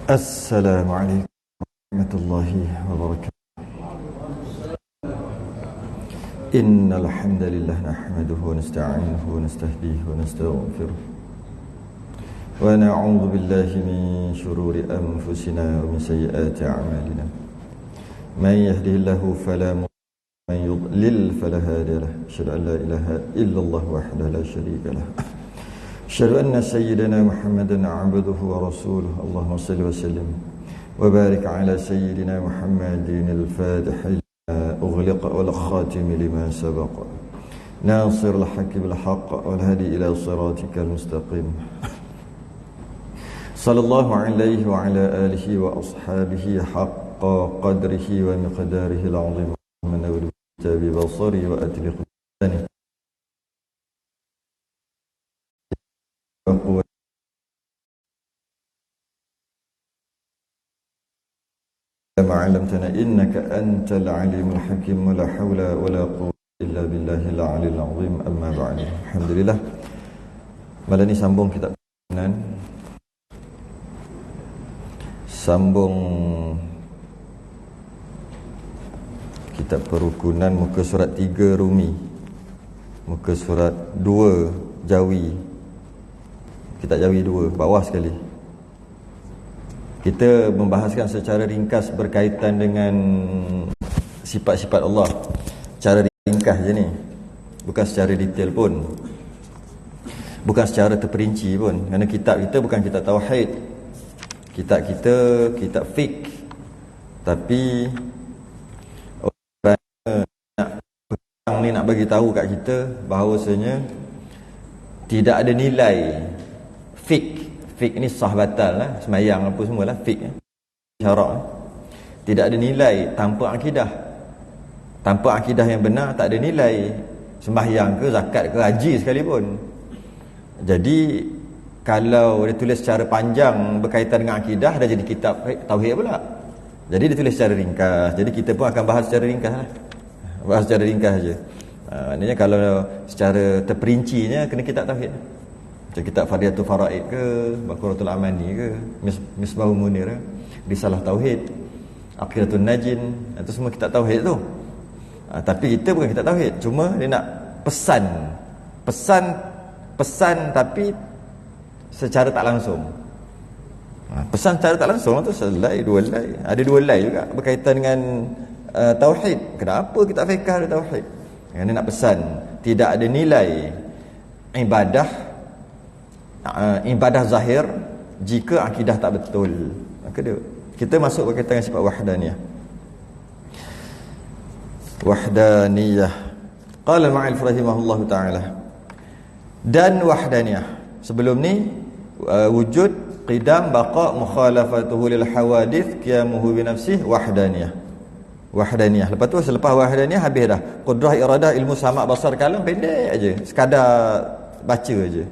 Assalamualaikum warahmatullahi wabarakatuh. Innal hamdalillah nahmaduhu wa nasta'inuhu wa nastahdihi wa nastaghfiruh. Wa na'udzu billahi min shururi anfusina wa min sayyiati a'malina. Man yahdihillahu fala mudilla lahu wa man yudlil fala hadiya lahu. Asyhadu an la ilaha illallah wahdahu la syarika lahu. Asyhadu anna sayyidana Muhammadan 'abduhu wa rasuluhu. Allahumma shalli wa sallim wa barik ala sayyidina Muhammadin al-fatih lima ughliqa wal khatim lima sabaqa nasir al-haqq bil haqq wal hadi ila siratikal mustaqim. Sallallahu alaihi wa ala alihi wa ashabihi haqqa qadrihi wa miqdarihi al-'azim. Man nawwir bi basari wa atliq bi ما علمتنا إنك أنت العليم الحكيم ولا حول ولا قوة إلا بالله العلي العظيم. أما بعد. Alhamdulillah, malam ni sambung kitab Kerukunan. Sambung kitab Kerukunan, muka surat 3 Rumi, muka surat 2 Jawi. Kitab Jawi 2, bawah sekali. Kita membahaskan secara ringkas berkaitan dengan sifat-sifat Allah. Cara ringkas je ni, bukan secara detail pun, bukan secara terperinci pun. Kerana kitab kita bukan kitab tauhid. Kitab kita kitab fiqh. Tapi orang ni nak bagi tahu kat kita bahawasanya tidak ada nilai fiqh. Fiqh ni sah batal lah, semayang apa semua lah, fiqh syarak. Tidak ada nilai tanpa akidah. Tanpa akidah yang benar tak ada nilai sembahyang ke, zakat ke, haji sekalipun. Jadi kalau dia tulis secara panjang berkaitan dengan akidah, dah jadi kitab tauhid pula. Jadi dia tulis secara ringkas. Jadi kita pun akan bahas secara ringkas lah. Bahas secara ringkas saja. Maknanya kalau secara terperincinya kena kitab tauhid. Macam kitab Fadilatul Faraid ke, Baqaratul Amani ke, Misbahul Munir, Risalah Tauhid, Aqidatul Najin, itu semua kitab tauhid tu. Tapi kita bukan kitab tauhid, cuma dia nak pesan tapi secara tak langsung. Pesan secara tak langsung tu selai, dua lai. Ada dua lai juga berkaitan dengan tauhid. Kenapa kita fiqh ada tauhid? Dia nak pesan tidak ada nilai ibadah zahir jika akidah tak betul. Maka kita masuk berkaitan dengan sifat wahdaniyah. Qala al-mu'allif rahimahullahu ta'ala, dan wahdaniyah. Sebelum ni wujud, qidam, baqa, mukhalafatuhu lil hawadith, qiyamuhu bi nafsihi, wahdaniyah. Lepas tu selepas wahdaniyah habis dah. Qudrah, iradah, ilmu, sama', basar, kalam, pendek aja, sekadar baca aja.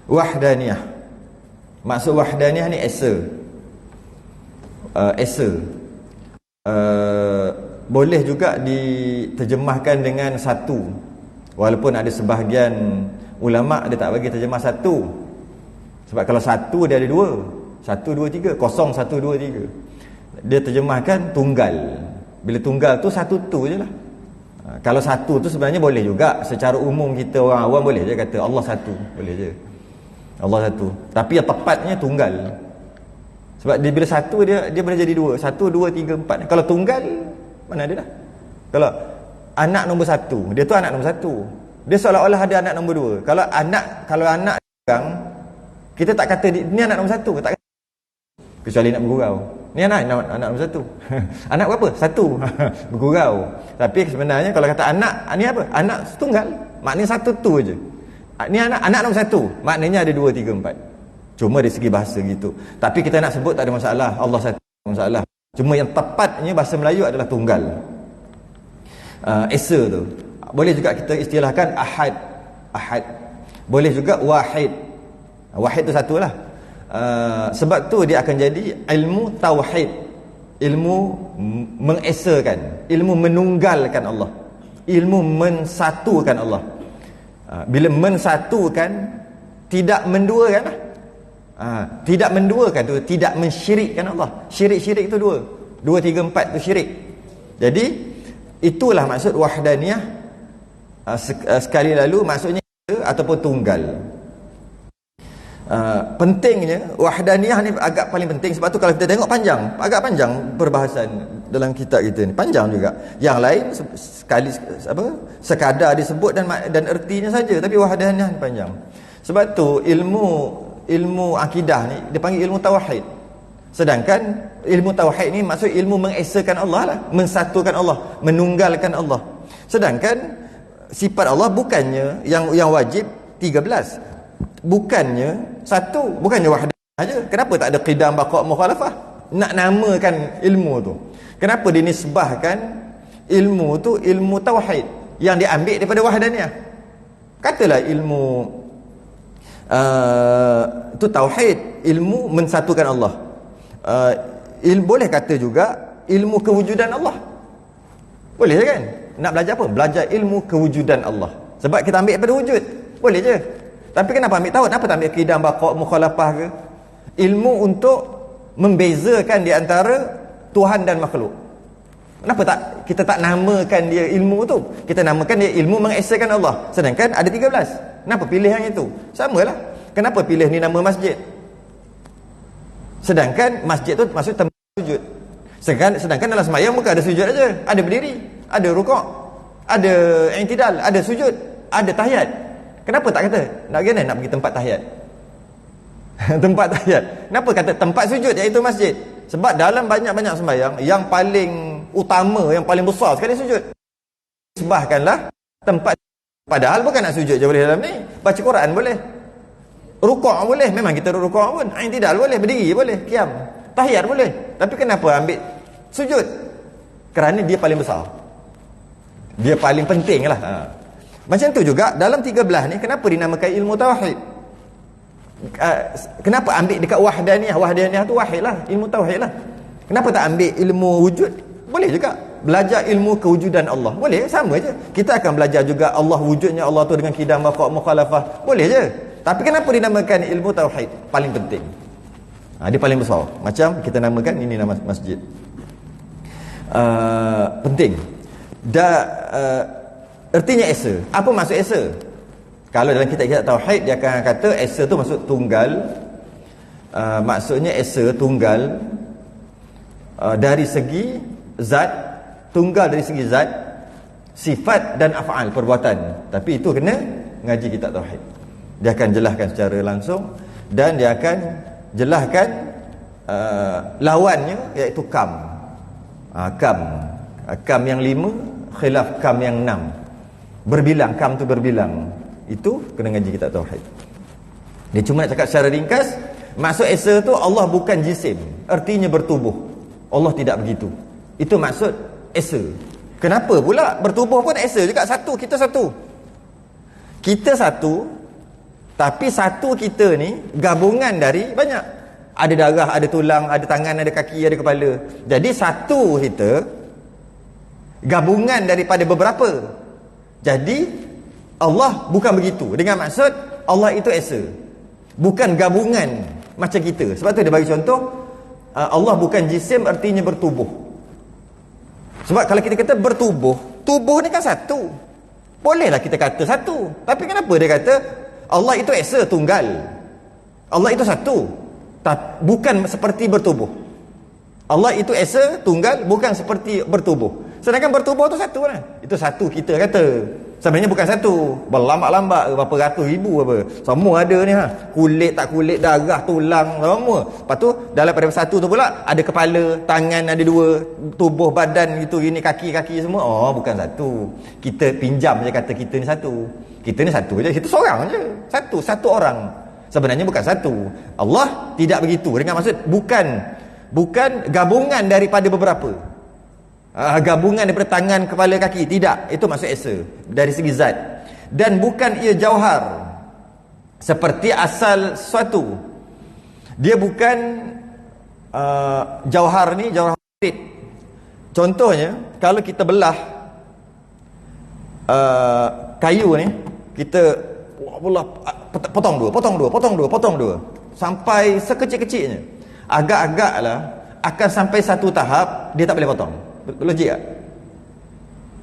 Wahdaniyah, maksud wahdaniyah ni esa. Boleh juga diterjemahkan dengan satu, walaupun ada sebahagian ulama' dia tak bagi terjemah satu. Sebab kalau satu dia ada dua, 1, 2, 3, kosong 1, 2, 3. Dia terjemahkan tunggal. Bila tunggal tu satu tu je lah. Kalau satu tu sebenarnya boleh juga, secara umum kita orang awam boleh je kata Allah satu, boleh je, Allah satu. Tapi yang tepatnya tunggal. Sebab dia bila satu dia boleh jadi dua. 1, 2, 3, 4. Kalau tunggal, mana ada dah. Kalau anak nombor 1, dia tu anak nombor 1. Dia seolah-olah ada anak nombor 2. Kalau anak orang, kita tak kata ni anak nombor 1, tak kata. Kecuali nak bergurau. Ni anak nombor 1. Anak berapa? 1. Bergurau. Tapi sebenarnya kalau kata anak, ni apa? Anak tunggal. Maknanya satu tu je. Ni anak nombor 1, maknanya ada 2, 3, 4. Cuma dari segi bahasa gitu. Tapi kita nak sebut tak ada masalah. Allah satu, tak ada masalah. Cuma yang tepatnya bahasa Melayu adalah tunggal. Esa tu. Boleh juga kita istilahkan ahad. Boleh juga wahid. Wahid tu satulah. Sebab tu dia akan jadi ilmu tauhid. Ilmu mengesakan, ilmu menunggalkan Allah, ilmu mensatukan Allah. Bila mensatukan, tidak menduakan lah. Tidak menduakan tu, tidak mensyirikkan Allah. Syirik-syirik tu dua. 2, 3, 4 tu syirik. Jadi itulah maksud wahdaniyah. Sekali lalu maksudnya ataupun tunggal. Pentingnya wahdaniyah ni agak paling penting, sebab tu kalau kita tengok agak panjang perbahasan dalam kitab kita ni, panjang juga. Yang lain sekadar disebut dan ertinya saja, tapi wahdaniyah ni panjang. Sebab tu ilmu akidah ni dipanggil ilmu tauhid. Sedangkan ilmu tauhid ni maksud ilmu mengesakan Allah lah, mensatukan Allah, menunggalkan Allah. Sedangkan sifat Allah bukannya yang wajib 13, bukannya satu, bukannya wahdah saja. Kenapa tak ada qidam, baqa', mukhalafah? Nak namakan ilmu tu, kenapa dinisbahkan ilmu tu ilmu tauhid yang diambil daripada wahdaniyah? Katalah ilmu tu tauhid, ilmu mensatukan Allah. Boleh kata juga ilmu kewujudan Allah. Boleh je kan? Nak belajar apa? Belajar ilmu kewujudan Allah. Sebab kita ambil daripada wujud. Boleh je. Tapi kenapa ambil tahu? Kenapa tak ambil qidam, baqa', mukhalafah ke? Ilmu untuk membezakan di antara Tuhan dan makhluk. Kenapa kita tak namakan dia ilmu tu? Kita namakan dia ilmu mengesakan Allah. Sedangkan ada 13. Kenapa pilih yang itu? Samalah. Kenapa pilih ni nama masjid? Sedangkan masjid tu maksud tempat sujud. Sedangkan dalam sembahyang bukan ada sujud aja, ada berdiri, ada rukuk, ada i'tidal, ada sujud, ada tahiyat. Kenapa tak kata nak pergi tempat tahiyat? Tempat tahiyat. Kenapa kata tempat sujud, iaitu masjid? Sebab dalam banyak-banyak sembahyang yang paling utama, yang paling besar sekali sujud. Sebahkanlah tempat. Padahal bukan nak sujud je boleh dalam ni. Baca Quran boleh. Rukuk boleh, memang kita rukuk pun. I'tidal boleh, berdiri boleh, qiyam. Tahiyat boleh. Tapi kenapa ambil sujud? Kerana dia paling besar. Dia paling penting lah. Macam tu juga dalam 13 ni, kenapa dinamakan ilmu tauhid? Kenapa ambil dekat wahdaniyah? Wahdaniyah tu wahid lah, ilmu tauhid lah. Kenapa tak ambil ilmu wujud? Boleh juga. Belajar ilmu kewujudan Allah. Boleh, sama je. Kita akan belajar juga Allah, wujudnya Allah tu dengan qidam, baqa', mukhalafah. Boleh je. Tapi kenapa dinamakan ilmu tauhid? Paling penting. Dia paling besar. Macam kita namakan ini nama masjid. Penting. Ertinya esa. Apa maksud esa? Kalau dalam kitab-kitab tauhid, dia akan kata esa tu maksud tunggal. Maksudnya esa tunggal dari segi zat, tunggal dari segi zat, sifat dan af'al, perbuatan. Tapi itu kena ngaji kitab tauhid. Dia akan jelaskan secara langsung, dan dia akan jelaskan lawannya, iaitu kam. Kam yang 5 khilaf kam yang 6. Berbilang, kam tu berbilang. Itu kena ngaji kitab tauhid. Dia cuma nak cakap secara ringkas, maksud esa tu Allah bukan jisim, artinya bertubuh. Allah tidak begitu. Itu maksud esa. Kenapa pula bertubuh pun esa juga? Satu, kita satu. Kita satu, tapi satu kita ni gabungan dari banyak. Ada darah, ada tulang, ada tangan, ada kaki, ada kepala. Jadi satu kita gabungan daripada beberapa. Jadi Allah bukan begitu. Dengan maksud Allah itu esa, bukan gabungan macam kita. Sebab tu dia bagi contoh, Allah bukan jisim, artinya bertubuh. Sebab kalau kita kata bertubuh, tubuh ni kan satu. Bolehlah kita kata satu. Tapi kenapa dia kata Allah itu esa, tunggal? Allah itu satu, bukan seperti bertubuh. Allah itu esa, tunggal, bukan seperti bertubuh. Sedangkan bertubuh tu satu lah. Itu satu kita kata. Sebenarnya bukan satu, berlambak-lambak berapa ratus ribu apa. Semua ada ni kulit tak kulit, darah, tulang, semua. Lepas tu dalam pada satu tu pula ada kepala, tangan ada 2, tubuh badan gitu, ini kaki-kaki semua. Oh, bukan satu. Kita pinjam je kata kita ni satu. Kita ni satu je, kita seorang je. Satu orang. Sebenarnya bukan satu. Allah tidak begitu. Dengan maksud bukan gabungan daripada beberapa. Gabungan daripada tangan, kepala, kaki. Tidak. Itu maksud esa dari segi zat. Dan bukan ia jauhar, seperti asal sesuatu. Dia bukan jauhar ni, jauhar kulit. Contohnya, kalau kita belah kayu ni, kita belah potong dua. sampai sekecil-kecilnya. Agak-agaklah akan sampai satu tahap dia tak boleh potong. Logik tak?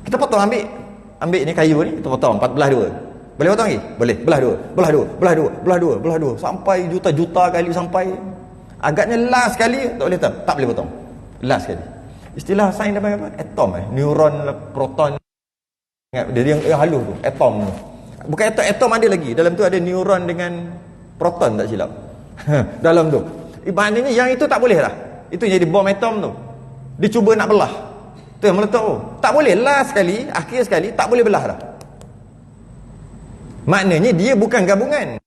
Kita potong, ambil ni kayu ni, kita potong belah dua. Boleh potong lagi? Boleh. Belah dua, sampai juta-juta kali, sampai agaknya last kali tak boleh potong. Last kali. Istilah sains dia panggil apa? Atom neuron, proton. Dia yang halus tu, atom tu. Bukan atom ada lagi. Dalam tu ada neuron dengan proton, tak silap. Dalam tu. Maknanya yang itu tak boleh lah. Itu jadi bom atom tu. Dia cuba nak belah. Tu yang meletup tu. Tak boleh. Last sekali, akhir sekali, tak boleh belah dah. Maknanya dia bukan gabungan.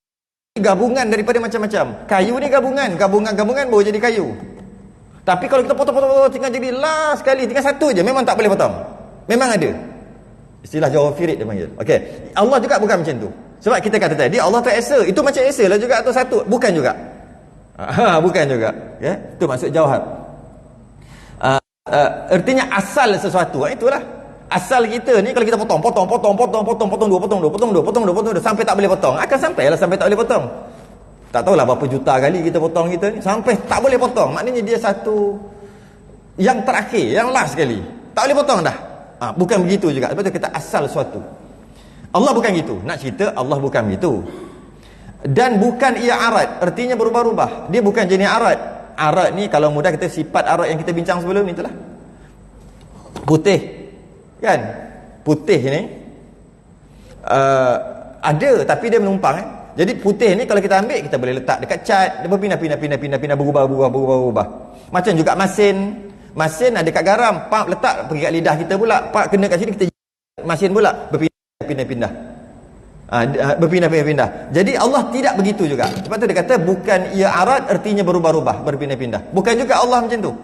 Gabungan daripada macam-macam. Kayu ni gabungan baru jadi kayu. Tapi kalau kita potong tinggal jadi last sekali, tinggal satu je, memang tak boleh potong. Memang ada. Istilah Jawafirid dia panggil. Okey. Allah juga bukan macam tu. Sebab kita kata tadi Allah tu esa. Itu macam esa lah juga atau satu? Bukan juga. Bukan juga. Ya, itu maksud Jawhar. Artinya asal sesuatu. Itulah. Asal kita ni kalau kita potong dua sampai tak boleh potong. Akan sampailah sampai tak boleh potong. Tak tahulah berapa juta kali kita potong kita ni sampai tak boleh potong. Maknanya dia satu yang terakhir, yang last sekali. Tak boleh potong dah. Bukan begitu juga. Sebab tu kita asal sesuatu. Allah bukan gitu. Nak cerita Allah bukan begitu. Dan bukan ia arat. Artinya berubah-ubah. Dia bukan jenis arat. Arat ni kalau mudah kita sifat arat yang kita bincang sebelum ni itulah. Putih. Kan? Putih ni ada tapi dia menumpang Jadi putih ni kalau kita ambil, kita boleh letak dekat cat, dia berpindah, berubah. Macam juga masin. Masin ada dekat garam, pak letak pergi kat lidah kita pula, pak kena kat sini kita masin pula berpindah-pindah. Berpindah-pindah. Jadi Allah tidak begitu juga. Sebab tu dia kata bukan ia arat artinya berubah-ubah, berpindah-pindah. Bukan juga Allah macam tu.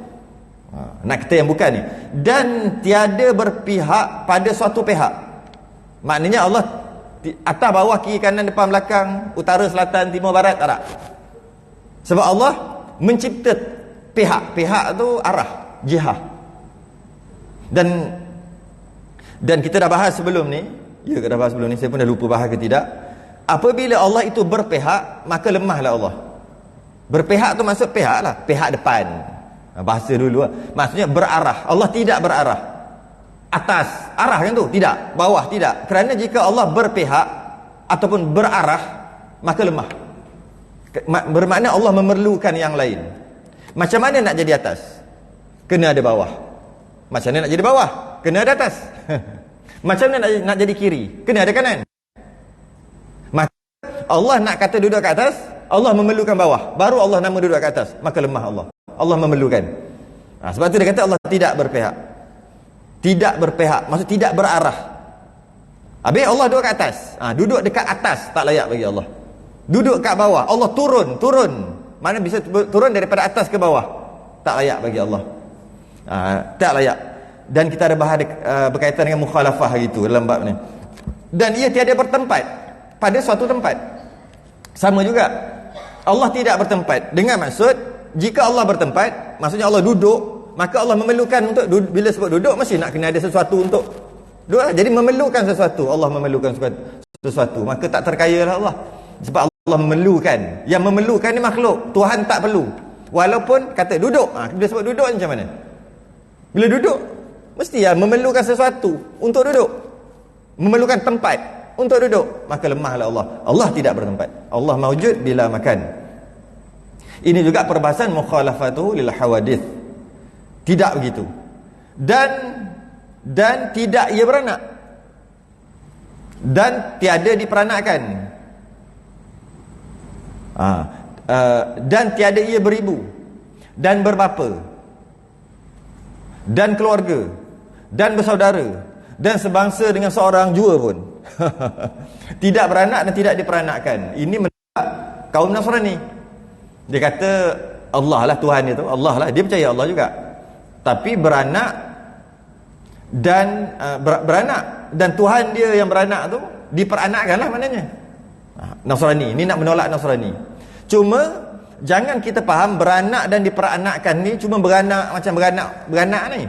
Nak kata yang bukan ni. Dan tiada berpihak pada suatu pihak. Maknanya Allah atas, bawah, kiri, kanan, depan, belakang, utara, selatan, timur, barat, tak ada. Sebab Allah mencipta pihak. Pihak tu arah, jihah. Dan kita dah bahas sebelum ni. Ya, kita dah bahas sebelum ni. Saya pun dah lupa bahas ke tidak. Apabila Allah itu berpihak, maka lemahlah Allah. Berpihak tu maksud pihak lah. Pihak depan. Bahasa dulu lah. Maksudnya berarah. Allah tidak berarah. Atas arah kan tu? Tidak. Bawah tidak. Kerana jika Allah berpihak ataupun berarah, maka lemah. Bermakna Allah memerlukan yang lain. Macam mana nak jadi atas? Kena ada bawah. Macam mana nak jadi bawah? Kena ada atas. Macam mana nak jadi kiri? Kena ada kanan. Maka Allah nak kata duduk kat atas, Allah memerlukan bawah. Baru Allah nama duduk kat atas. Maka lemah Allah. Allah memerlukan. Sebab tu dia kata Allah tidak berpihak. Tidak berpihak, maksud tidak berarah. Habis Allah duduk kat atas. Duduk dekat atas tak layak bagi Allah. Duduk kat bawah, Allah turun. Mana bisa turun daripada atas ke bawah? Tak layak bagi Allah. Tak layak. Dan kita ada bahas berkaitan dengan mukhalafah gitu dalam bab ni. Dan ia tiada bertempat pada suatu tempat. Sama juga. Allah tidak bertempat. Dengan maksud, jika Allah bertempat, maksudnya Allah duduk, maka Allah memerlukan untuk bila sebut duduk mesti nak kena ada sesuatu untuk duduk. Jadi memerlukan sesuatu. Allah memerlukan sesuatu. Maka tak terkayalah Allah. Sebab Allah memerlukan. Yang memerlukan ni makhluk. Tuhan tak perlu. Walaupun kata duduk. Bila sebut duduk macam mana? Bila duduk mesti memerlukan sesuatu untuk duduk. Memerlukan tempat untuk duduk. Maka lemahlah Allah. Allah tidak bertempat. Allah mawjud bila makan. Ini juga perbahasan mukhalafatuhu lil hawadith. Tidak begitu. Dan tidak ia beranak. Dan tiada diperanakkan. Dan tiada ia beribu. Dan berbapa. Dan keluarga. Dan bersaudara. Dan sebangsa dengan seorang jua pun. Tidak beranak dan tidak diperanakkan. Ini menolak kaum Nasrani. Dia kata Allah lah Tuhan itu. Allah lah. Dia percaya Allah juga. Tapi beranak dan beranak dan Tuhan dia yang beranak tu diperanakkanlah maknanya. Nasrani ni nak menolak Nasrani. Cuma jangan kita faham beranak dan diperanakkan ni cuma beranak macam beranak ni.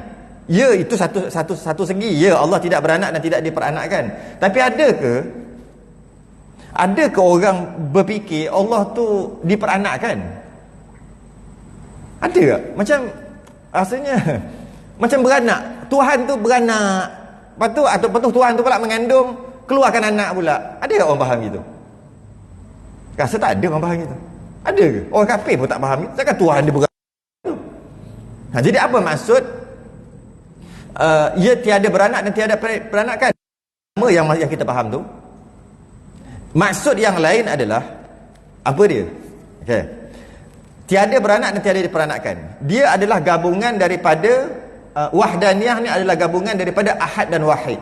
Ya, itu satu segi. Ya, Allah tidak beranak dan tidak diperanakkan. Tapi Ada ke orang berfikir Allah tu diperanakkan? Ada tak? Macam rasanya macam beranak. Tuhan tu beranak. Lepas tu Tuhan tu pula mengandung, keluarkan anak pula. Ada tak orang faham gitu? Rasa tak ada orang faham gitu. Ada ke? Orang kafir pun tak faham. Takkan Tuhan dia beranak? Jadi apa maksud ia tiada beranak dan tiada peranakan? Apa yang kita faham tu? Maksud yang lain adalah apa dia? Okey. Tiada beranak dan tiada diperanakkan. Dia adalah gabungan daripada wahdaniyah ni adalah gabungan daripada ahad dan wahid.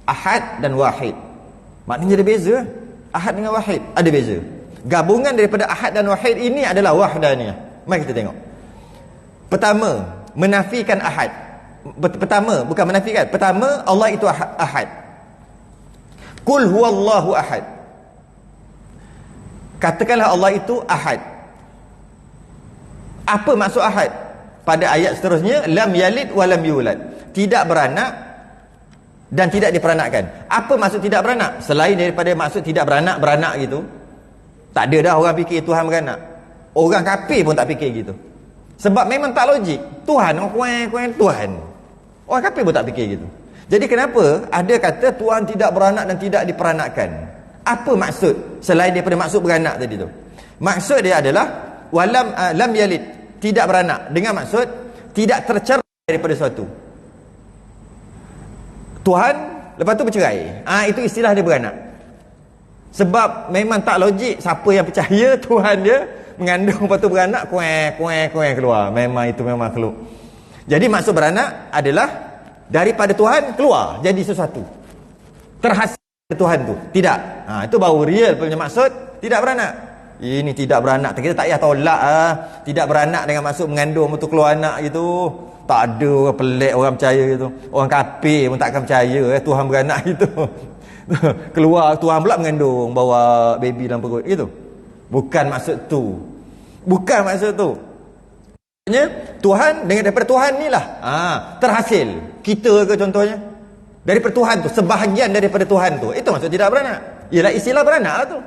Ahad dan wahid. Maknanya ada beza. Ahad dengan wahid ada beza. Gabungan daripada ahad dan wahid ini adalah wahdaniyah. Mari kita tengok. Pertama, menafikan ahad. Pertama, bukan menafikan. Pertama, Allah itu ahad. Qul huwallahu ahad. Katakanlah Allah itu ahad. Apa maksud ahad? Pada ayat seterusnya, lam yalid wa lam yulad. Tidak beranak dan tidak diperanakkan. Apa maksud tidak beranak? Selain daripada maksud tidak beranak gitu. Tak ada dah orang fikir Tuhan beranak. Orang kafir pun tak fikir gitu. Sebab memang tak logik. Tuhan, Tuhan. Orang kafir pun tak fikir gitu. Jadi kenapa ada kata Tuhan tidak beranak dan tidak diperanakkan? Apa maksud selain daripada maksud beranak tadi tu? Maksud dia adalah lam yalid, tidak beranak, dengan maksud tidak tercerai daripada sesuatu. Tuhan lepas tu bercerai. Itu istilah dia beranak. Sebab memang tak logik siapa yang percaya Tuhan dia mengandung lepas tu beranak kueh keluar. Memang keluar. Jadi maksud beranak adalah daripada Tuhan keluar jadi sesuatu. Terhasil Tuhan tu. Tidak. Itu baru real punya maksud tidak beranak. Ini tidak beranak. Kita tak payah tolak tidak beranak dengan maksud mengandung betul keluar anak gitu. Tak ada orang pelik orang percaya gitu. Orang kafir pun takkan percaya Tuhan beranak gitu. Keluar Tuhan pula mengandung bawa baby dalam perut gitu. Bukan maksud tu. Bukan maksud tu. Maksudnya Tuhan dengan daripada Tuhan ni lah terhasil. Kita ke contohnya daripada Tuhan tu, sebahagian daripada Tuhan tu. Itu maksud tidak beranak. Ialah istilah beranak lah tu.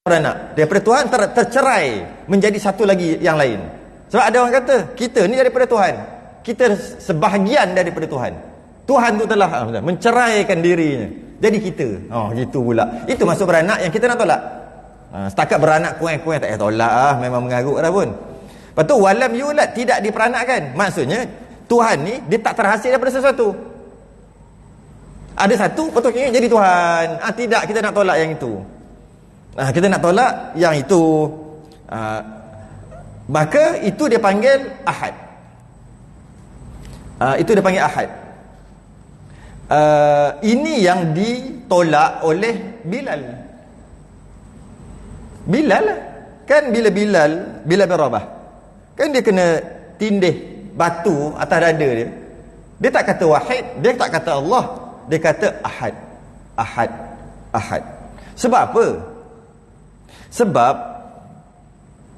Beranak daripada Tuhan tercerai menjadi satu lagi yang lain. Sebab ada orang kata kita ni daripada Tuhan, kita sebahagian daripada Tuhan. Tuhan tu telah menceraikan dirinya jadi kita. Gitu pula. Itu maksud beranak yang kita nak tolak. Setakat beranak kuih-kuih tak payah tolak memang mengarut dah pun. Lepas tu walam yulad, tidak diperanakkan. Maksudnya Tuhan ni dia tak terhasil daripada sesuatu. Ada satu patutnya jadi Tuhan. Tidak, kita nak tolak yang itu. Kita nak tolak yang itu. Maka itu dia panggil ahad. Itu dia panggil ahad. Ini yang ditolak oleh Bilal. Bilal lah. Kan bila Bilal bin Rabah, kan dia kena tindih batu atas dada dia. Dia tak kata wahid, dia tak kata Allah, dia kata ahad. Ahad. Ahad. Sebab apa? Sebab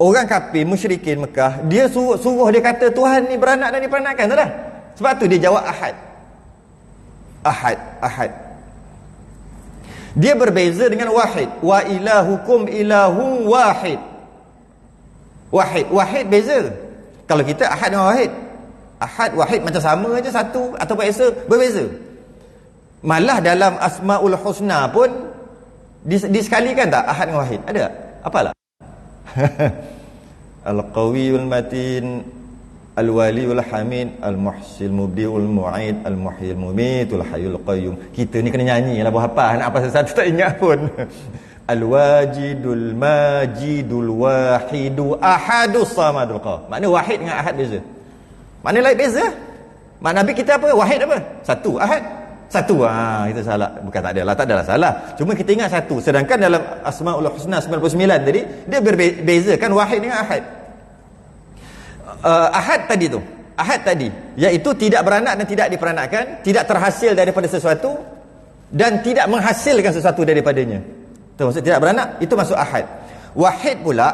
orang kafir musyrikin Mekah, dia suruh dia kata Tuhan ni beranak dan diperanakkan, tak dah? Sebab tu dia jawab ahad. Ahad. Ahad. Dia berbeza dengan wahid. Wa ilahukum ilahu wahid. Wahid beza. Kalau kita ahad dengan wahid, ahad wahid macam sama aja, satu ataupun esa, berbeza. Malah dalam Asmaul Husna pun disekalikan tak ahad dengan wahid? Ada tak? Apalah? Al-Qawiyul Matin, Al-Waliyul Hamid, Al-Muhsil Mubdiul Mu'id, Al-Muhyil Mumitul Hayyul Qayyum. Kita ni kena nyanyi lah, buat apa? Nak apa satu tak ingat pun. Al-Wajidul Majidul Wahidu Ahadus Samadul Qah. Makna wahid dengan ahad beza. Makna lain beza. Makna Nabi kita apa? Wahid apa? Satu. Ahad satu. Itu salah. Bukan tak adalah salah. Cuma kita ingat satu. Sedangkan dalam Asmaul Husna 99 tadi, dia berbezakan wahid dengan ahad. Ahad tadi iaitu tidak beranak dan tidak diperanakkan, tidak terhasil daripada sesuatu dan tidak menghasilkan sesuatu daripadanya. Itu maksud tidak beranak, itu maksud ahad. Wahid pula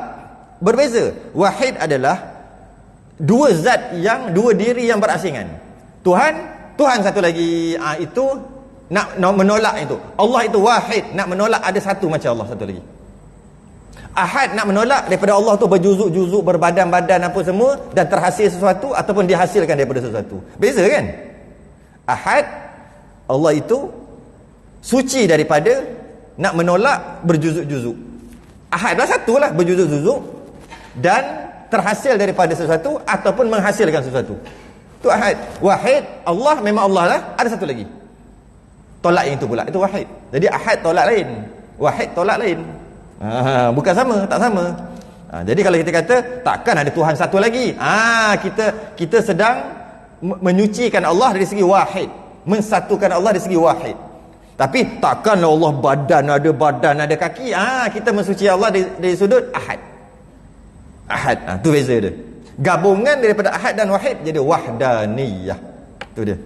berbeza. Wahid adalah dua zat yang, dua diri yang berasingan. Tuhan satu lagi, itu nak menolak itu. Allah itu wahid, nak menolak ada satu macam Allah satu lagi. Ahad nak menolak daripada Allah tu berjuzuk-juzuk, berbadan-badan apa semua, dan terhasil sesuatu ataupun dihasilkan daripada sesuatu. Beza kan? Ahad, Allah itu suci daripada nak menolak berjuzuk-juzuk. Ahad lah satu lah, berjuzuk-juzuk dan terhasil daripada sesuatu ataupun menghasilkan sesuatu. Itu ahad. Wahid, Allah memang Allah lah, ada satu lagi. Tolak yang itu pula, itu wahid. Jadi ahad tolak lain, wahid tolak lain. Bukan sama, tak sama. Jadi kalau kita kata takkan ada Tuhan satu lagi, kita sedang menyucikan Allah dari segi wahid, mensatukan Allah dari segi wahid. Tapi takkanlah Allah badan ada kaki. Kita mensuci Allah dari sudut ahad. Ahad, tu beza dia. Gabungan daripada ahad dan wahid jadi wahdaniyah. Tu dia.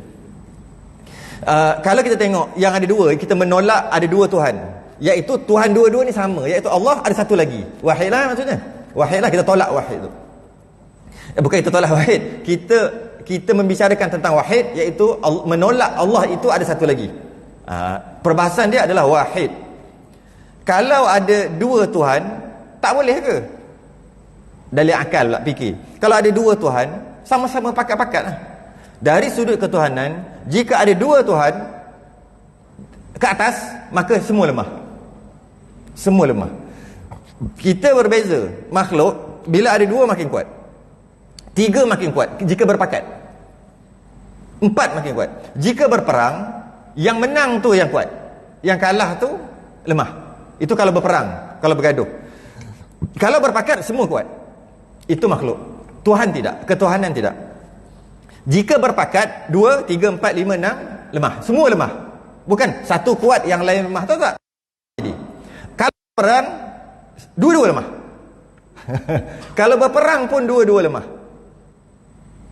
Kalau kita tengok yang ada dua, kita menolak ada dua Tuhan, iaitu Tuhan dua-dua ni sama, iaitu Allah ada satu lagi. Wahid lah maksudnya. Wahid lah, kita tolak wahid tu. Bukan kita tolak wahid, kita membicarakan tentang wahid, iaitu menolak Allah itu ada satu lagi. Perbahasan dia adalah wahid. Kalau ada dua Tuhan, tak boleh ke? Dalil akal pula fikir. Kalau ada dua Tuhan, sama-sama pakat-pakat lah. Dari sudut ketuhanan, jika ada dua Tuhan ke atas, maka semua lemah. Semua lemah. Kita berbeza. Makhluk, bila ada dua makin kuat, tiga makin kuat jika berpakat, empat makin kuat. Jika berperang, yang menang tu yang kuat, yang kalah tu lemah. Itu kalau berperang, kalau bergaduh. Kalau berpakat, semua kuat. Itu makhluk. Tuhan tidak, ketuhanan tidak. Jika berpakat, 2, 3, 4, 5, 6 lemah. Semua lemah. Bukan satu kuat yang lain lemah, tahu tak? Jadi, kalau perang, dua-dua lemah. Kalau berperang pun dua-dua lemah.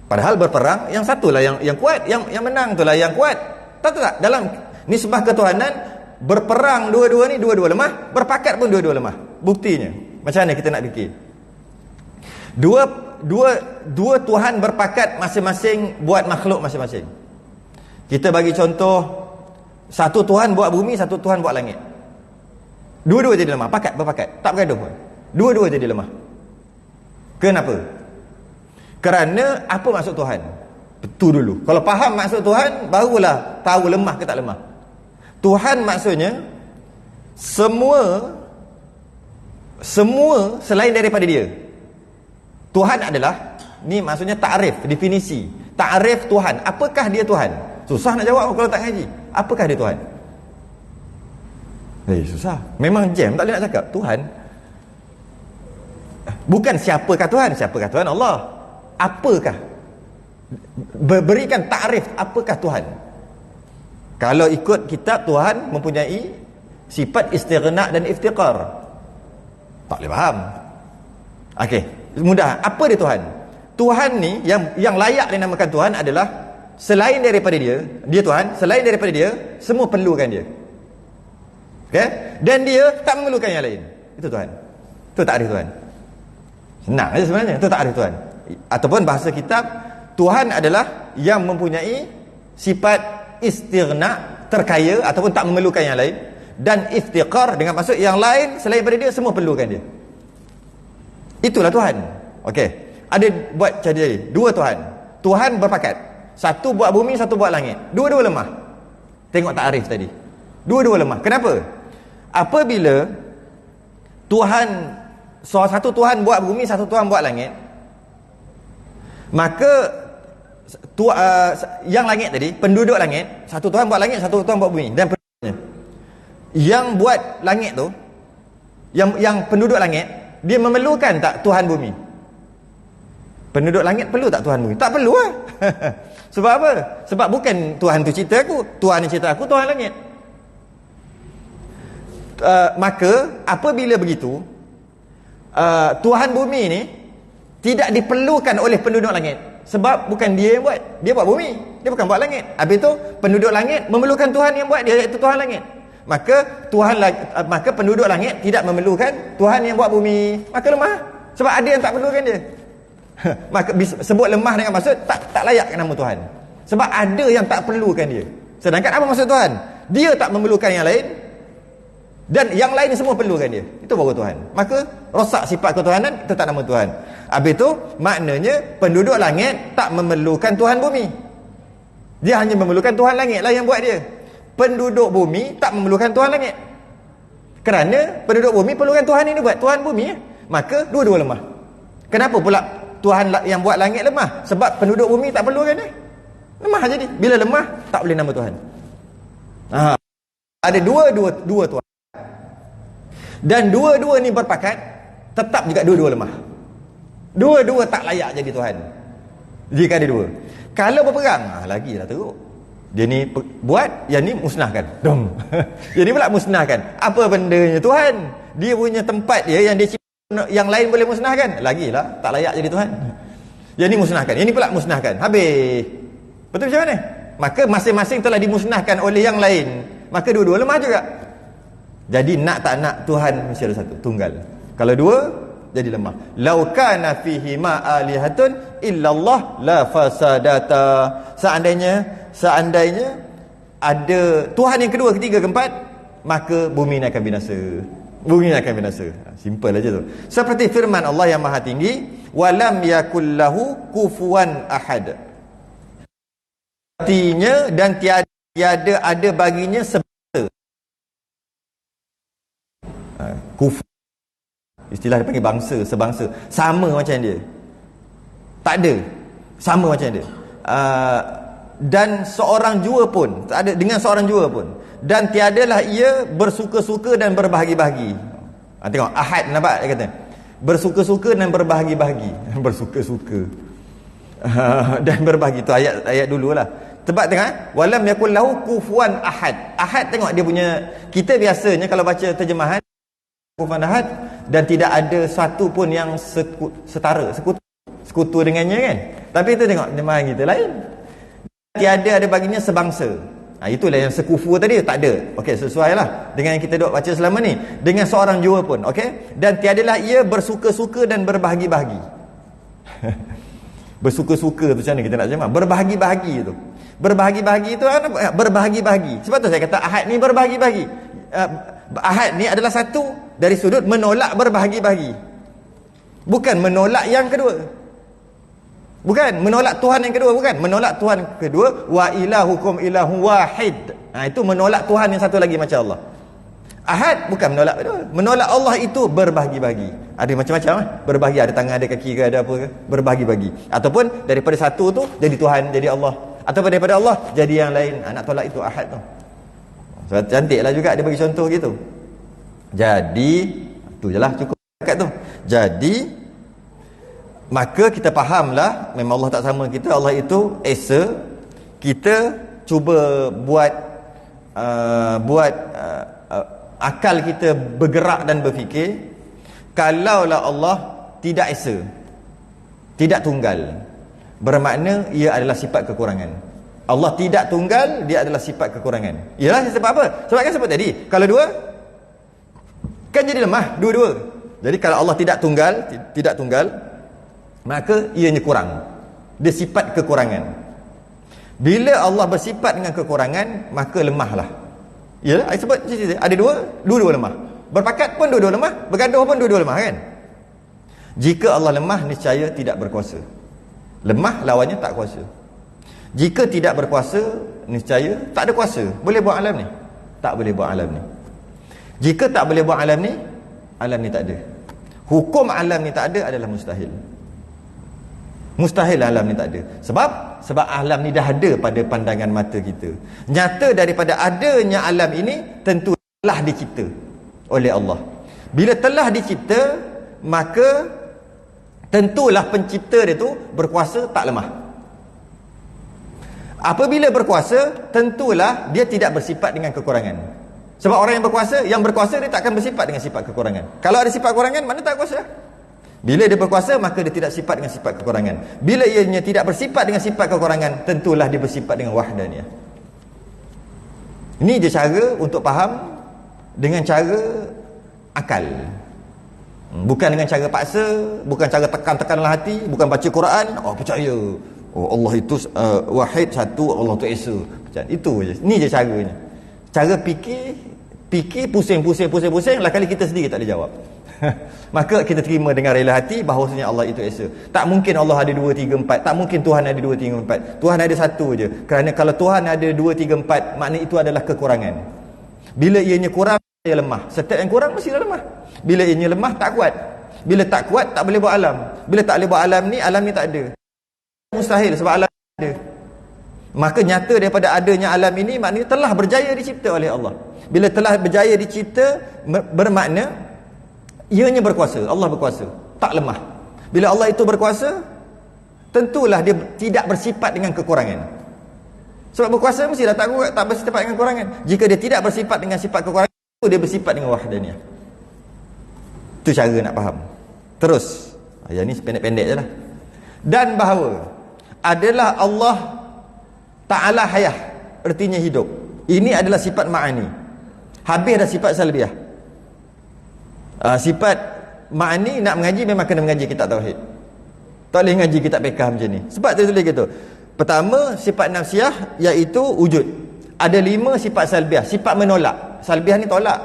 Padahal berperang yang satulah yang kuat, yang menang itulah yang kuat. Tahu tak? Dalam nisbah ketuhanan, berperang dua-dua ni dua-dua lemah, berpakat pun dua-dua lemah. Buktinya, macam mana kita nak fikir? Dua Tuhan berpakat masing-masing buat makhluk masing-masing. Kita bagi contoh, satu Tuhan buat bumi, satu Tuhan buat langit. Dua-dua jadi lemah, berpakat, tak bergaduh pun. Dua-dua jadi lemah. Kenapa? Kerana apa maksud Tuhan? Betul dulu. Kalau faham maksud Tuhan, barulah tahu lemah ke tak lemah. Tuhan maksudnya semua selain daripada dia. Tuhan adalah, ni maksudnya ta'rif, definisi. Ta'rif Tuhan. Apakah dia Tuhan? Susah nak jawab kalau tak ngaji. Apakah dia Tuhan? Susah. Memang jam, tak boleh nak cakap. Tuhan. Bukan siapakah Tuhan? Siapakah Tuhan? Allah. Apakah? Berikan ta'rif, apakah Tuhan? Kalau ikut kitab, Tuhan mempunyai sifat istighna dan iftiqar. Tak boleh faham. Okey, mudah. Apa dia Tuhan? Tuhan ni yang layak dinamakan Tuhan adalah selain daripada dia Tuhan, selain daripada dia semua perlukan dia. Okey? Dan dia tak memerlukan yang lain. Itu Tuhan. Itu takrif Tuhan. Senang aja sebenarnya. Itu takrif Tuhan. Ataupun bahasa kitab, Tuhan adalah yang mempunyai sifat istighna, terkaya ataupun tak memerlukan yang lain, dan iftiqar dengan maksud yang lain selain daripada dia semua perlukan dia. Itulah Tuhan. Okey. Ada buat jadi dua Tuhan. Tuhan berpakat. Satu buat bumi, satu buat langit. Dua-dua lemah. Tengok takrif tadi. Dua-dua lemah. Kenapa? Apabila Tuhan, satu Tuhan buat bumi, satu Tuhan buat langit, maka yang langit tadi, penduduk langit, satu Tuhan buat langit, satu Tuhan buat bumi, dan penduduknya. Yang buat langit tu, yang penduduk langit, dia memerlukan tak Tuhan bumi? Penduduk langit perlu tak Tuhan bumi? Tak perlu lah. Sebab apa? Sebab bukan Tuhan tu cipta aku, Tuhan yang cipta aku, Tuhan langit. Maka apabila begitu, Tuhan bumi ni tidak diperlukan oleh penduduk langit. Sebab bukan dia yang buat. Dia buat bumi, dia bukan buat langit. Habis itu penduduk langit memerlukan Tuhan yang buat dia, iaitu Tuhan langit. Maka penduduk langit tidak memerlukan Tuhan yang buat bumi. Maka lemah. Sebab ada yang tak perlukan dia. Maka sebut lemah dengan maksud tak layak nama Tuhan. Sebab ada yang tak perlukan dia. Sedangkan apa maksud Tuhan? dia tak memerlukan yang lain, dan yang lain semua perlukan dia. Itu baru Tuhan. Maka rosak sifat ketuhanan, itu tak nama Tuhan. Habis itu maknanya penduduk langit tak memerlukan Tuhan bumi. Dia hanya memerlukan Tuhan langit lah yang buat dia. Penduduk bumi tak memerlukan Tuhan langit. Kerana penduduk bumi perlukan Tuhan ini buat, Tuhan bumi ya. Maka dua-dua lemah. Kenapa pula Tuhan yang buat langit lemah? Sebab penduduk bumi tak perlukan dia. Lemah jadi. Bila lemah tak boleh nama Tuhan. Ada dua Tuhan. Dan dua-dua ni berpakat, tetap juga dua-dua lemah. Dua-dua tak layak jadi Tuhan. Jika ada dua. Kalau berperang, lagilah teruk. Dia ni buat, yang ni musnahkan. Dom. Dia ni pula musnahkan. Apa bendanya Tuhan? Dia punya tempat dia yang dia cipta, yang lain boleh musnahkan. Lagilah tak layak jadi Tuhan. Yang ni musnahkan, yang ni pula musnahkan. Habis. Betul macam mana? Maka masing-masing telah dimusnahkan oleh yang lain. Maka dua-dua lemah juga. Jadi nak tak nak Tuhan mesti ada satu, tunggal. Kalau dua, jadi lemah. Lau kana fihi ma alihatun illallah la fasadata. Seandainya ada Tuhan yang kedua, ketiga, keempat, maka bumi ini akan binasa. Bumi ini akan binasa. Simple aja tu. Seperti firman Allah yang Maha Tinggi, walam yakul lahu kufuwan ahad. Artinya, dan tiada ada baginya kufur. Istilah dia panggil bangsa, sebangsa. Sama macam dia. Tak ada. Sama macam dia. Dan seorang jua pun, tak ada dengan seorang jua pun. Dan tiadalah ia bersuka-suka dan berbahagi-bahagi. Tengok, ahad, nampak dia kata. Bersuka-suka dan berbahagi-bahagi. Bersuka-suka. Dan berbahagi. Tu ayat dululah. Sebab tengok, walam yakul lahu kufuwan ahad. Ahad, tengok dia punya, kita biasanya kalau baca terjemahan kufuwan ahad, dan tidak ada satu pun yang setara, sekutu dengannya kan. Tapi itu tengok terjemahan kita lain. Tiada ada baginya sebangsa. Itulah yang sekufu tadi, tak ada. Okey, sesuai lah dengan yang kita duk baca selama ni. Dengan seorang jua pun, okey. Dan tiadalah ia bersuka-suka dan berbahagi-bahagi. Bersuka-suka tu macam mana kita nak terjemah? Berbahagi-bahagi tu. Berbahagi-bahagi tu apa? Berbahagi-bahagi. Sebab tu saya kata ahad ni berbahagi-bahagi. Ahad ni adalah satu dari sudut menolak berbahagi-bahagi. Bukan menolak yang kedua. Bukan menolak Tuhan yang kedua, bukan. Menolak Tuhan kedua, wa ilahukum ilahu wahid. Itu menolak Tuhan yang satu lagi macam Allah. Ahad bukan menolak kedua. Menolak Allah itu berbahagi-bahagi. Ada macam-macam berbahagi, ada tangan, ada kaki ke, ada apa ke, berbahagi-bahagi. Ataupun daripada satu tu jadi Tuhan, jadi Allah. Ataupun daripada Allah jadi yang lain. Nak tolak itu ahad tu. So, cantiklah juga dia bagi contoh gitu. Jadi tu jelah cukup dekat tu. Jadi maka kita fahamlah memang Allah tak sama kita. Allah itu esa. Kita cuba buat akal kita bergerak dan berfikir, kalaulah Allah tidak esa, tidak tunggal, bermakna ia adalah sifat kekurangan. Allah tidak tunggal, dia adalah sifat kekurangan. Ialah sebab apa? Sebab kan sebut tadi, kalau dua kan jadi lemah, dua-dua. Jadi kalau Allah tidak tunggal, maka ianya kurang. Dia sifat kekurangan. Bila Allah bersifat dengan kekurangan, maka lemahlah. Yalah, saya sebut ada dua-dua lemah. Berpakat pun dua-dua lemah, bergaduh pun dua-dua lemah kan? Jika Allah lemah, niscaya tidak berkuasa. Lemah lawannya tak kuasa. Jika tidak berkuasa, niscaya tak ada kuasa. Boleh buat alam ni? Tak boleh buat alam ni. Jika tak boleh buat alam ni tak ada. Hukum alam ni tak ada adalah mustahil. Mustahil alam ni tak ada. Sebab alam ni dah ada pada pandangan mata kita. Nyata daripada adanya alam ini, tentu telah dicipta oleh Allah. Bila telah dicipta, maka tentulah pencipta dia tu berkuasa, tak lemah. Apabila berkuasa, tentulah dia tidak bersifat dengan kekurangan. Sebab orang yang berkuasa dia tak akan bersifat dengan sifat kekurangan. Kalau ada sifat kekurangan, mana tak kuasa? Bila dia berkuasa, maka dia tidak sifat dengan sifat kekurangan. Bila ianya tidak bersifat dengan sifat kekurangan, tentulah dia bersifat dengan wahdaniyah. Ini je cara untuk faham dengan cara akal. Bukan dengan cara paksa, bukan cara tekan-tekanlah hati, bukan baca Quran, percaya. Allah itu wahid, satu, Allah tu esa. Itu je. Ni je caranya. Cara fikir pusing, lah kali kita sendiri tak boleh jawab. Maka kita terima dengan rela hati bahawasanya Allah itu Esa. Tak mungkin Allah ada 2, 3, 4. Tak mungkin Tuhan ada 2, 3, 4. Tuhan ada satu je. Kerana kalau Tuhan ada 2, 3, 4, makna itu adalah kekurangan. Bila ianya kurang, ia lemah. Setiap yang kurang mestilah lemah. Bila ianya lemah, tak kuat. Bila tak kuat, tak boleh buat alam. Bila tak boleh buat alam ni tak ada. Mustahil sebab alam ada. Maka nyata daripada adanya alam ini, maknanya telah berjaya dicipta oleh Allah. Bila telah berjaya dicipta, bermakna ianya berkuasa. Allah berkuasa, tak lemah. Bila Allah itu berkuasa, tentulah dia tidak bersifat dengan kekurangan. Sebab berkuasa mestilah tak bersifat dengan kekurangan. Jika dia tidak bersifat dengan sifat kekurangan, dia bersifat dengan wahdaniyah. Itu cara nak faham. Terus, yang ni pendek-pendek je lah. Dan bahawa adalah Allah Ta'ala hayah, artinya hidup. Ini adalah sifat ma'ani. Habis dah sifat salbiah. Sifat ma'ani nak mengaji memang kena mengaji kitab tauhid. Tak boleh mengaji kitab fiqh macam ni. Sebab dia tulis gitu. Pertama, sifat nafsiah iaitu wujud. Ada 5 sifat salbiah, sifat menolak. Salbiah ni tolak.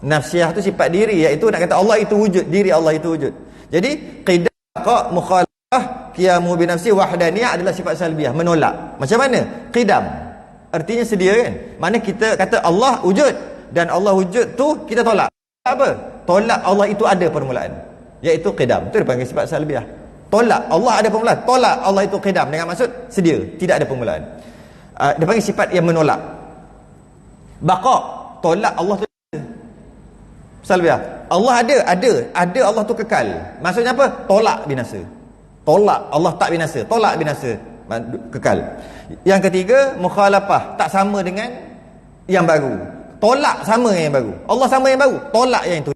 Nafsiah tu sifat diri, iaitu nak kata Allah itu wujud, diri Allah itu wujud. Jadi qidam, mukhalafah, qiyamu bi nafsi, wahdaniyah adalah sifat salbiah, menolak. Macam mana? Qidam artinya sedia kan. Mana kita kata Allah wujud, dan Allah wujud tu kita tolak. Apa? Tolak Allah itu ada permulaan, iaitu qidam. Itu dipanggil sifat salbiah. Tolak Allah ada permulaan, tolak Allah itu qidam, dengan maksud sedia, tidak ada permulaan. Dia panggil sifat yang menolak. Baqa, tolak Allah tu salbiah. Allah ada Allah tu kekal. Maksudnya apa? Tolak binasa. Tolak Allah tak binasa, tolak binasa, kekal. Yang ketiga, mukhalafah, tak sama dengan yang baru. Tolak sama dengan yang baru. Allah sama yang baru, tolak yang itu.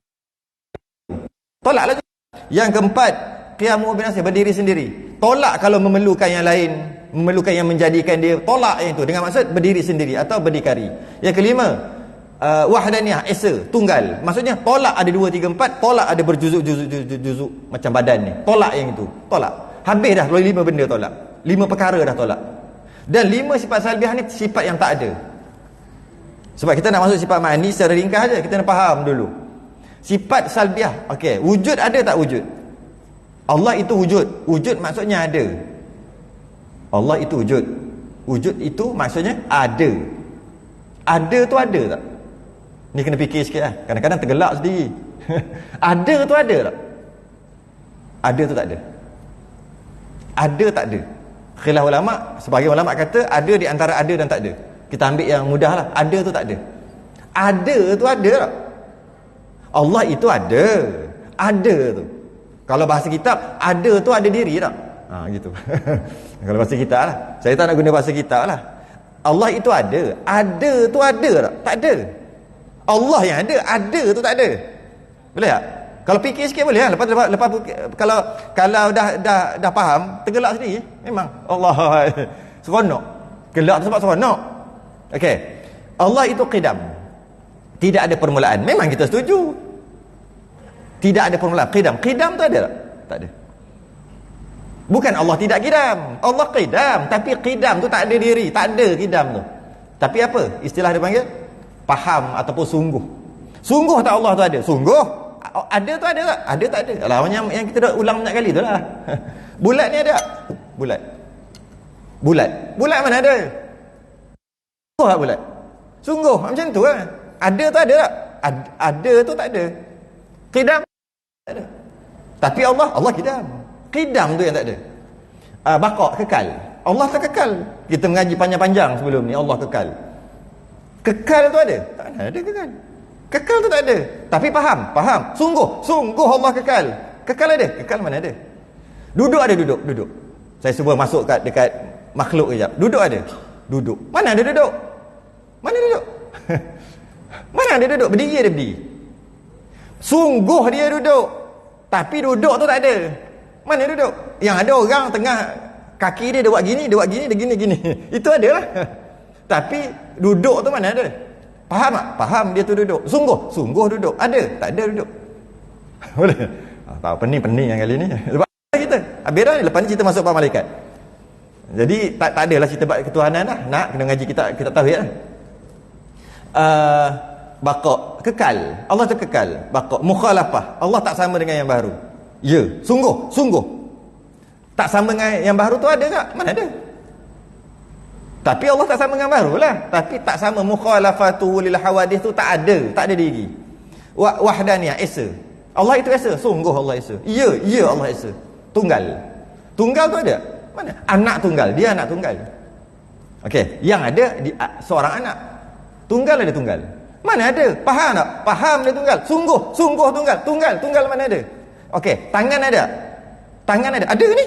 Tolak lagi. Yang keempat, qiyamu bi nafsi, berdiri sendiri. Tolak kalau memerlukan yang lain, memerlukan yang menjadikan dia, tolak yang itu dengan maksud berdiri sendiri atau berdikari. Yang kelima, wahdaniyah, esa, tunggal. Maksudnya tolak ada 2, 3, 4, tolak ada berjuzuk macam badan ni. Tolak yang itu, tolak. Habis dah 5 benda tolak. 5 perkara dah tolak. Dan 5 sifat salbiah ni sifat yang tak ada. Sebab kita nak masuk sifat ma'ani secara ringkas aja, kita nak faham dulu. Sifat salbiah, okey, wujud ada tak wujud? Allah itu wujud. Wujud maksudnya ada. Allah itu wujud. Wujud itu maksudnya ada. Ada tu ada tak? Ni kena fikir sikit lah. Kadang-kadang tergelak sendiri. Ada tu ada tak? Ada tu tak ada. Ada tak ada. Khilaf ulama', sebagai ulama' kata ada di antara ada dan tak ada. Kita ambil yang mudah lah. Ada tu tak ada. Ada tu ada tak? Allah itu ada. Ada tu. Kalau bahasa kitab, ada tu ada diri tak? Gitu. Kalau bahasa kitab lah. Saya tak nak guna bahasa kitab lah. Allah itu ada. Ada tu ada tak? Tak ada. Allah yang ada tu tak ada. Boleh tak? Kalau fikir sikit boleh kan? Lepas kalau dah faham, tergelak sendiri. Memang Allah seronok. Gelak tu sebab seronok. Okey. Allah itu qidam. Tidak ada permulaan. Memang kita setuju. Tidak ada permulaan. Qidam. Qidam tu ada tak? Tak ada. Bukan Allah tidak qidam. Allah qidam. Tapi qidam tu tak ada diri. Tak ada qidam tu. Tapi apa? Istilah dia panggil? Faham ataupun sungguh. Sungguh tak Allah tu ada? Sungguh. Ada tu ada tak? Ada tak ada? Alah, yang kita dah ulang banyak kali tu lah. Bulat ni ada tak? Bulat. Bulat mana ada? Sungguh tak bulat? Sungguh. Macam tu lah. Ada tu ada tak? Ada tu tak ada. Qidam tak ada. Tapi Allah qidam. Qidam tu yang tak ada. Baqa, kekal. Allah tak kekal. Kita mengaji panjang-panjang sebelum ni, Allah kekal. Kekal tu ada? Tak ada kekal. Kekal tu tak ada. Tapi faham. Sungguh Allah kekal. Kekal ada? Kekal mana ada? Duduk ada duduk. Saya cuba masuk dekat makhluk kejap. Duduk ada? Duduk. Mana ada duduk? Mana duduk? Mana ada duduk? Berdiri ada berdiri. Sungguh dia duduk. Tapi duduk tu tak ada. Mana duduk? Yang ada orang tengah kaki dia buat gini, dia gini. Itu ada lah. Tapi duduk tu mana ada? Faham tak? Faham dia tu duduk. Sungguh duduk. Ada? Tak ada duduk. Boleh? Tahu pening yang kali ni. Lepas kita. Habis dah ni. Lepas ni kita masuk bab malaikat. Jadi tak adalah cerita bab ketuhanan lah. Nak kena ngaji kita tauhid lah. uh, baqa, kekal. Allah tu kekal, baqa. Mukhalafah, Allah tak sama dengan yang baru. Ya, sungguh tak sama dengan yang baru tu ada tak? Mana ada? Tapi Allah tak sama dengan baru lah. Tapi tak sama, mukhalafatu lil hawadith tu tak ada diri. Wahdaniyah, esa. Allah itu esa, sungguh Allah esa. Ya Allah esa. Tunggal tu ada? Mana? Anak tunggal, dia anak tunggal. Okey, yang ada seorang anak. Tunggal ada tunggal. Mana ada? Faham tak? Faham dia tunggal. Sungguh tunggal. Tunggal mana ada? Okey, tangan ada? Tangan ada? Ada ni?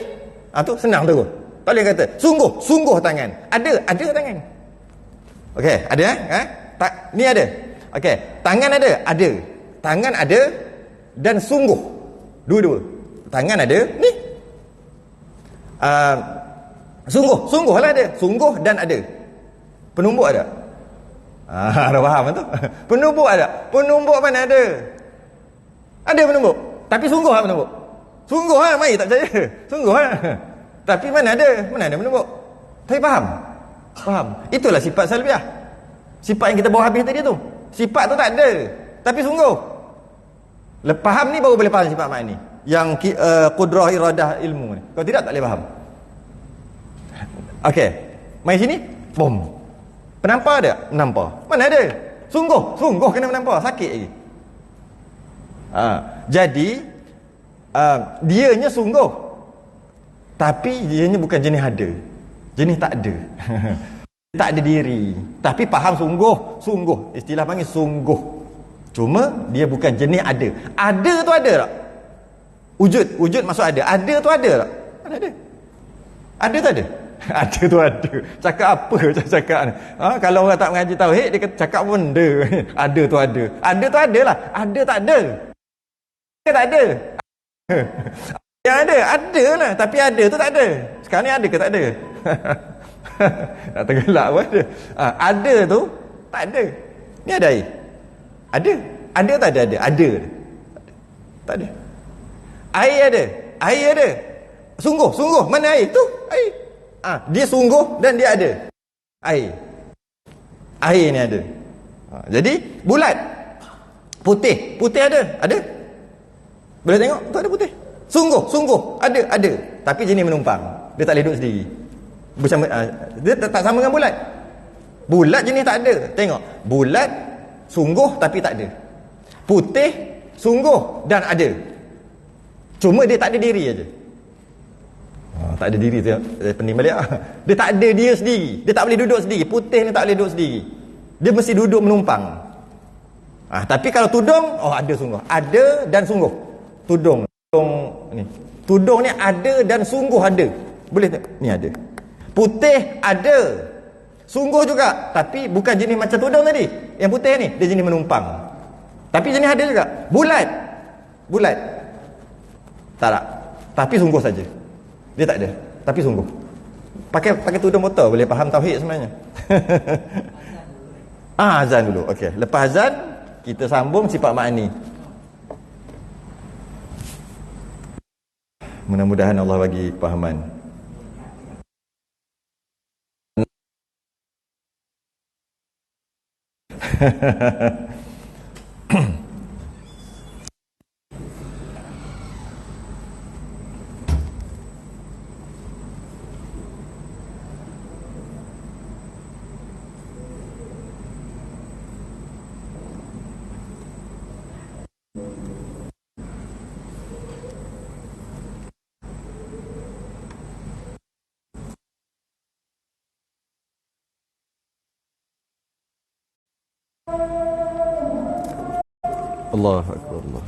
Tu senang tu. Tak boleh kata sungguh tangan. Ada tangan. Okey, ada ni ada. Okey, tangan ada? Ada. Tangan ada dan sungguh. Dua-dua. Tangan ada, ni. Sungguh lah ada. Sungguh dan ada. Penumbuk ada? Dah faham tu? Penumbuk ada? Penumbuk mana ada? Ada penumbuk. Tapi sungguh lah penumbuk. Sungguh lah, mai tak percaya. Sungguh lah. Tapi mana ada penumbuk. Tapi faham. Itulah sifat salbiah. Sifat yang kita bawa habis tadi tu. Sifat tu tak ada, tapi sungguh. Faham ni baru boleh faham sifat makni. Yang qudrah, iradah, ilmu ni. Kalau tidak, tak boleh faham. Okey, mai sini, bom. Penampar ada? Menampar. Mana ada? Sungguh kena menampar, sakit lagi. Jadi dianya sungguh, tapi dianya bukan jenis ada, jenis tak ada. Tak ada diri, tapi faham sungguh. Istilah panggil sungguh. Cuma dia bukan jenis ada. Ada tu ada tak? Wujud masuk ada. Ada tu ada tak? Mana ada? Ada tu ada. Ada tu ada. Cakap apa cakap ni? Kalau orang tak mengaji tauhid, dia kata cakap benda. Ada tu ada. Ada tu ada lah. Ada tak ada? Tak ada. Yang ada lah. Tapi ada tu tak ada. Sekarang ni ada ke tak ada? Tak tergelak pun ada. Ada tu tak ada. Ni ada air. Ada tak ada? Ada. Tak ada. Air ada. Sungguh. Mana air? Tu air. Dia sungguh dan dia ada. Air ni ada. Jadi bulat. Putih ada. Boleh tengok? Tu ada putih. Sungguh. Ada. Tapi jenis menumpang. Dia tak boleh duduk sendiri. Bersama, dia tak sama dengan bulat. Bulat jenis tak ada. Tengok, bulat sungguh tapi tak ada. Putih sungguh dan ada. Cuma dia tak ada diri aja. Tak ada diri tu pening balik. Dia tak ada dia sendiri. Dia tak boleh duduk sendiri. Putih ni tak boleh duduk sendiri. Dia mesti duduk menumpang. Tapi kalau tudung, ada sungguh. Ada dan sungguh. Tudung ni ada dan sungguh ada. Boleh tak? Ni ada. Putih ada. Sungguh juga. Tapi bukan jenis macam tudung tadi. Yang putih ni, dia jenis menumpang. Tapi jenis ada juga. Bulat. Tak. Tapi sungguh saja. Dia tak ada. Tapi sungguh. Pakai tudung motor boleh faham tauhid sebenarnya. Azan dulu. Okey. Lepas azan, kita sambung sifat makni. Mudah-mudahan Allah bagi fahaman. Allahu Akbar, Allah.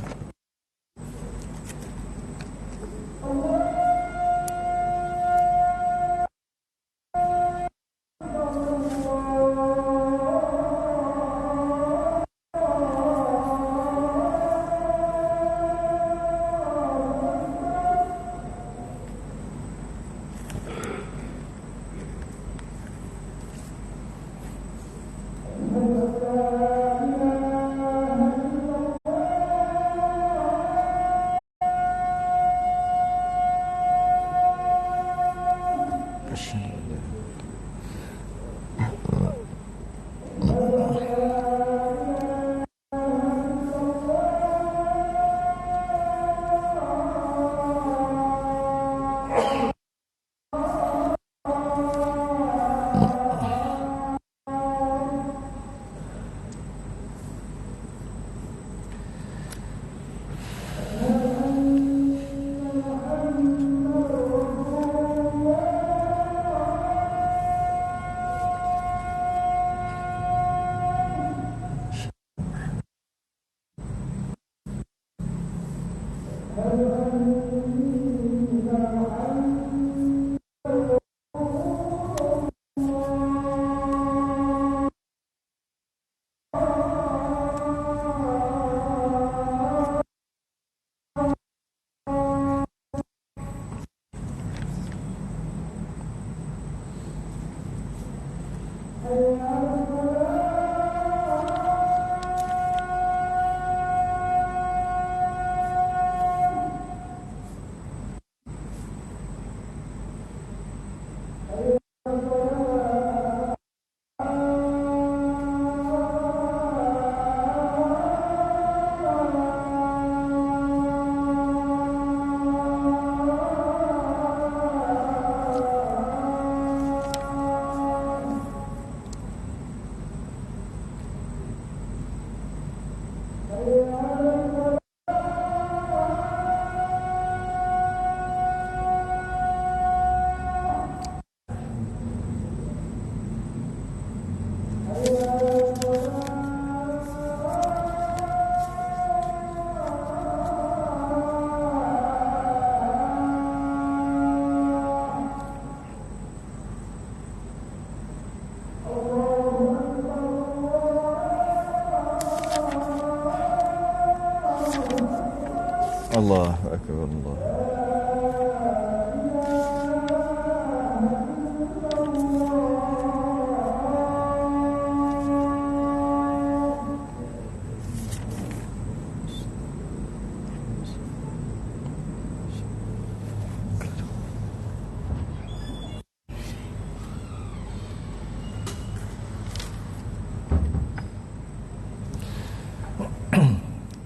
Allahu akbar, Allah.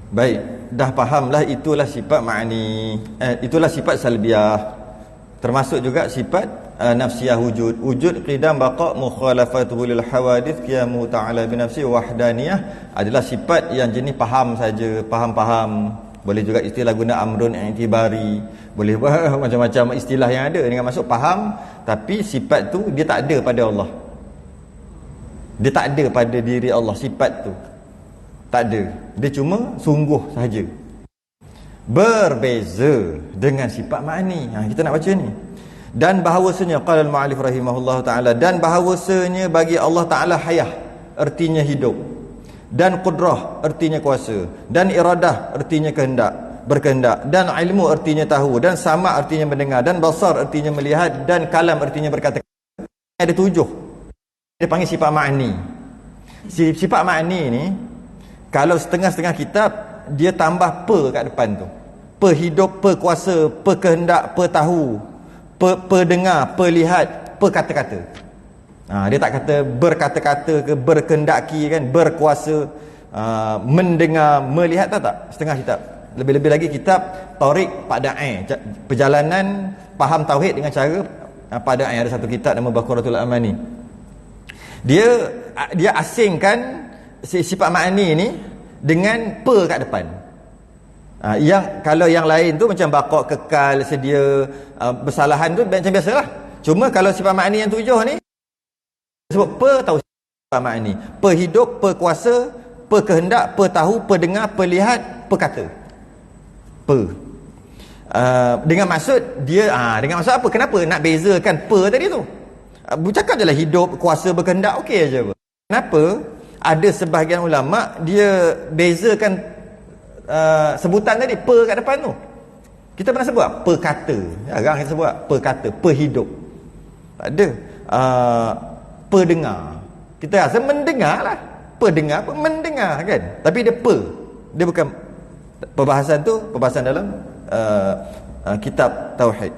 Baik, dah fahamlah itulah sifat ma'ani, itulah sifat salbiah. Termasuk juga sifat nafsiyah wujud. Wujud qidam baqa mukhalafatuhu lil hawadith qiyamu ta'ala bi nafsi wahdaniyah adalah sifat yang jenis faham saja, faham-faham. Boleh juga istilah guna amrun i'tibari. Boleh macam-macam istilah yang ada dengan masuk faham, tapi sifat tu dia tak ada pada Allah. Dia tak ada pada diri Allah sifat tu. Tak ada. Dia cuma sungguh sahaja. Berbeza dengan sifat ma'ani. Kita nak baca ni. Dan bahawasanya qala al-mu'allif rahimahullah ta'ala, dan bahawasanya bagi Allah Ta'ala hayah, artinya hidup, dan qudrah, artinya kuasa, dan iradah, artinya kehendak, berkehendak, dan ilmu, artinya tahu, dan sama, artinya mendengar, dan basar, artinya melihat, dan kalam, artinya berkata. Ada 7. Dia panggil sifat ma'ani. Sifat ma'ani ni, kalau setengah-setengah kitab, dia tambah per kat depan tu. Per hidup, per kuasa, per kehendak, per tahu, per dengar, per lihat, per kata-kata. Dia tak kata berkata-kata ke, berkendaki kan, berkuasa, mendengar, melihat, tak? Setengah kitab. Lebih-lebih lagi kitab Tariq Pada'i, perjalanan faham tauhid dengan cara Pada'i. Ada satu kitab nama Baqaratul Amani. Dia asingkan sifat ma'ani ni dengan per kat depan. Yang kalau yang lain tu macam baqa, kekal, sedia, bersalahan tu macam biasalah. Cuma kalau sifat ma'ani yang 7 ni sebut per, tahu sifat ma'ani. Per hidup, per kuasa, per kehendak, per tahu, per dengar, per lihat, per kata. Per. Dengan maksud dia dengan maksud apa? Kenapa nak bezakan per tadi tu? Bercakap je lah hidup, kuasa, berkehendak, okey aja apa. Kenapa ada sebahagian ulama dia bezakan sebutan tadi per kat depan tu? Kita pernah sebut per kata. Jarang kita sebut per kata, per hidup. Tak ada. Per dengar. Kita rasa mendengar lah. Per dengar, mendengar kan. Tapi dia per. Dia bukan perbahasan tu, perbahasan dalam kitab tauhid.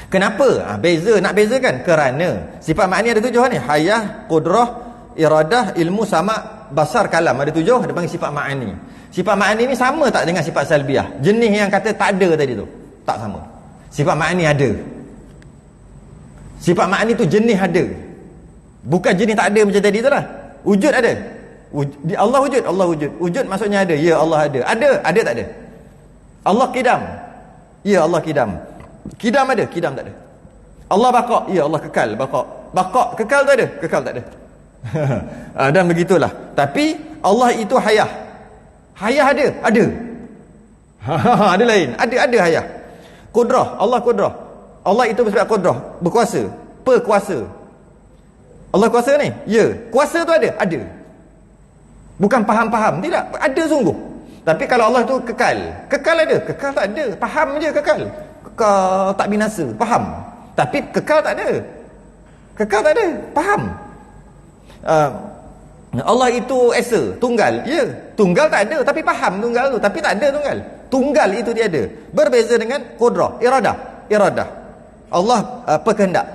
Kenapa? Beza, nak bezakan kerana sifat makni ada 7 ni. Hayah, qudrah, iradah, ilmu, sama, basar, kalam. Ada 7, ada panggil sifat ma'ani. Sifat ma'ani ni sama tak dengan sifat salbiah? Jenis yang kata tak ada tadi tu. Tak sama. Sifat ma'ani ada. Sifat ma'ani tu jenis ada. Bukan jenis tak ada macam tadi tu lah. Wujud ada. Allah wujud, Allah wujud. Wujud maksudnya ada. Ya, Allah ada. Ada tak ada? Allah kidam. Ya, Allah kidam. Kidam ada, kidam tak ada. Allah baqa. Ya, Allah kekal, baqa. Baqa, kekal tak ada? Kekal tak ada. Dan begitulah. Tapi Allah itu hayah. Hayah ada? Ada. Ada lain. Ada hayah. Qudrah, Allah qudrah. Allah itu bersifat qudrah, berkuasa, perkuasa. Allah kuasa ni? Ya. Kuasa tu ada? Ada. Bukan faham-faham, tidak. Ada sungguh. Tapi kalau Allah tu kekal. Kekal ada? Kekal tak ada. Faham je kekal. Kekal tak binasa. Faham. Tapi kekal tak ada. Kekal tak ada. Faham. Allah itu esa, tunggal. Ya. Tunggal tak ada, tapi faham tunggal tu. Tapi tak ada tunggal. Tunggal itu dia ada. Berbeza dengan qudrah, iradah. Allah berkehendak.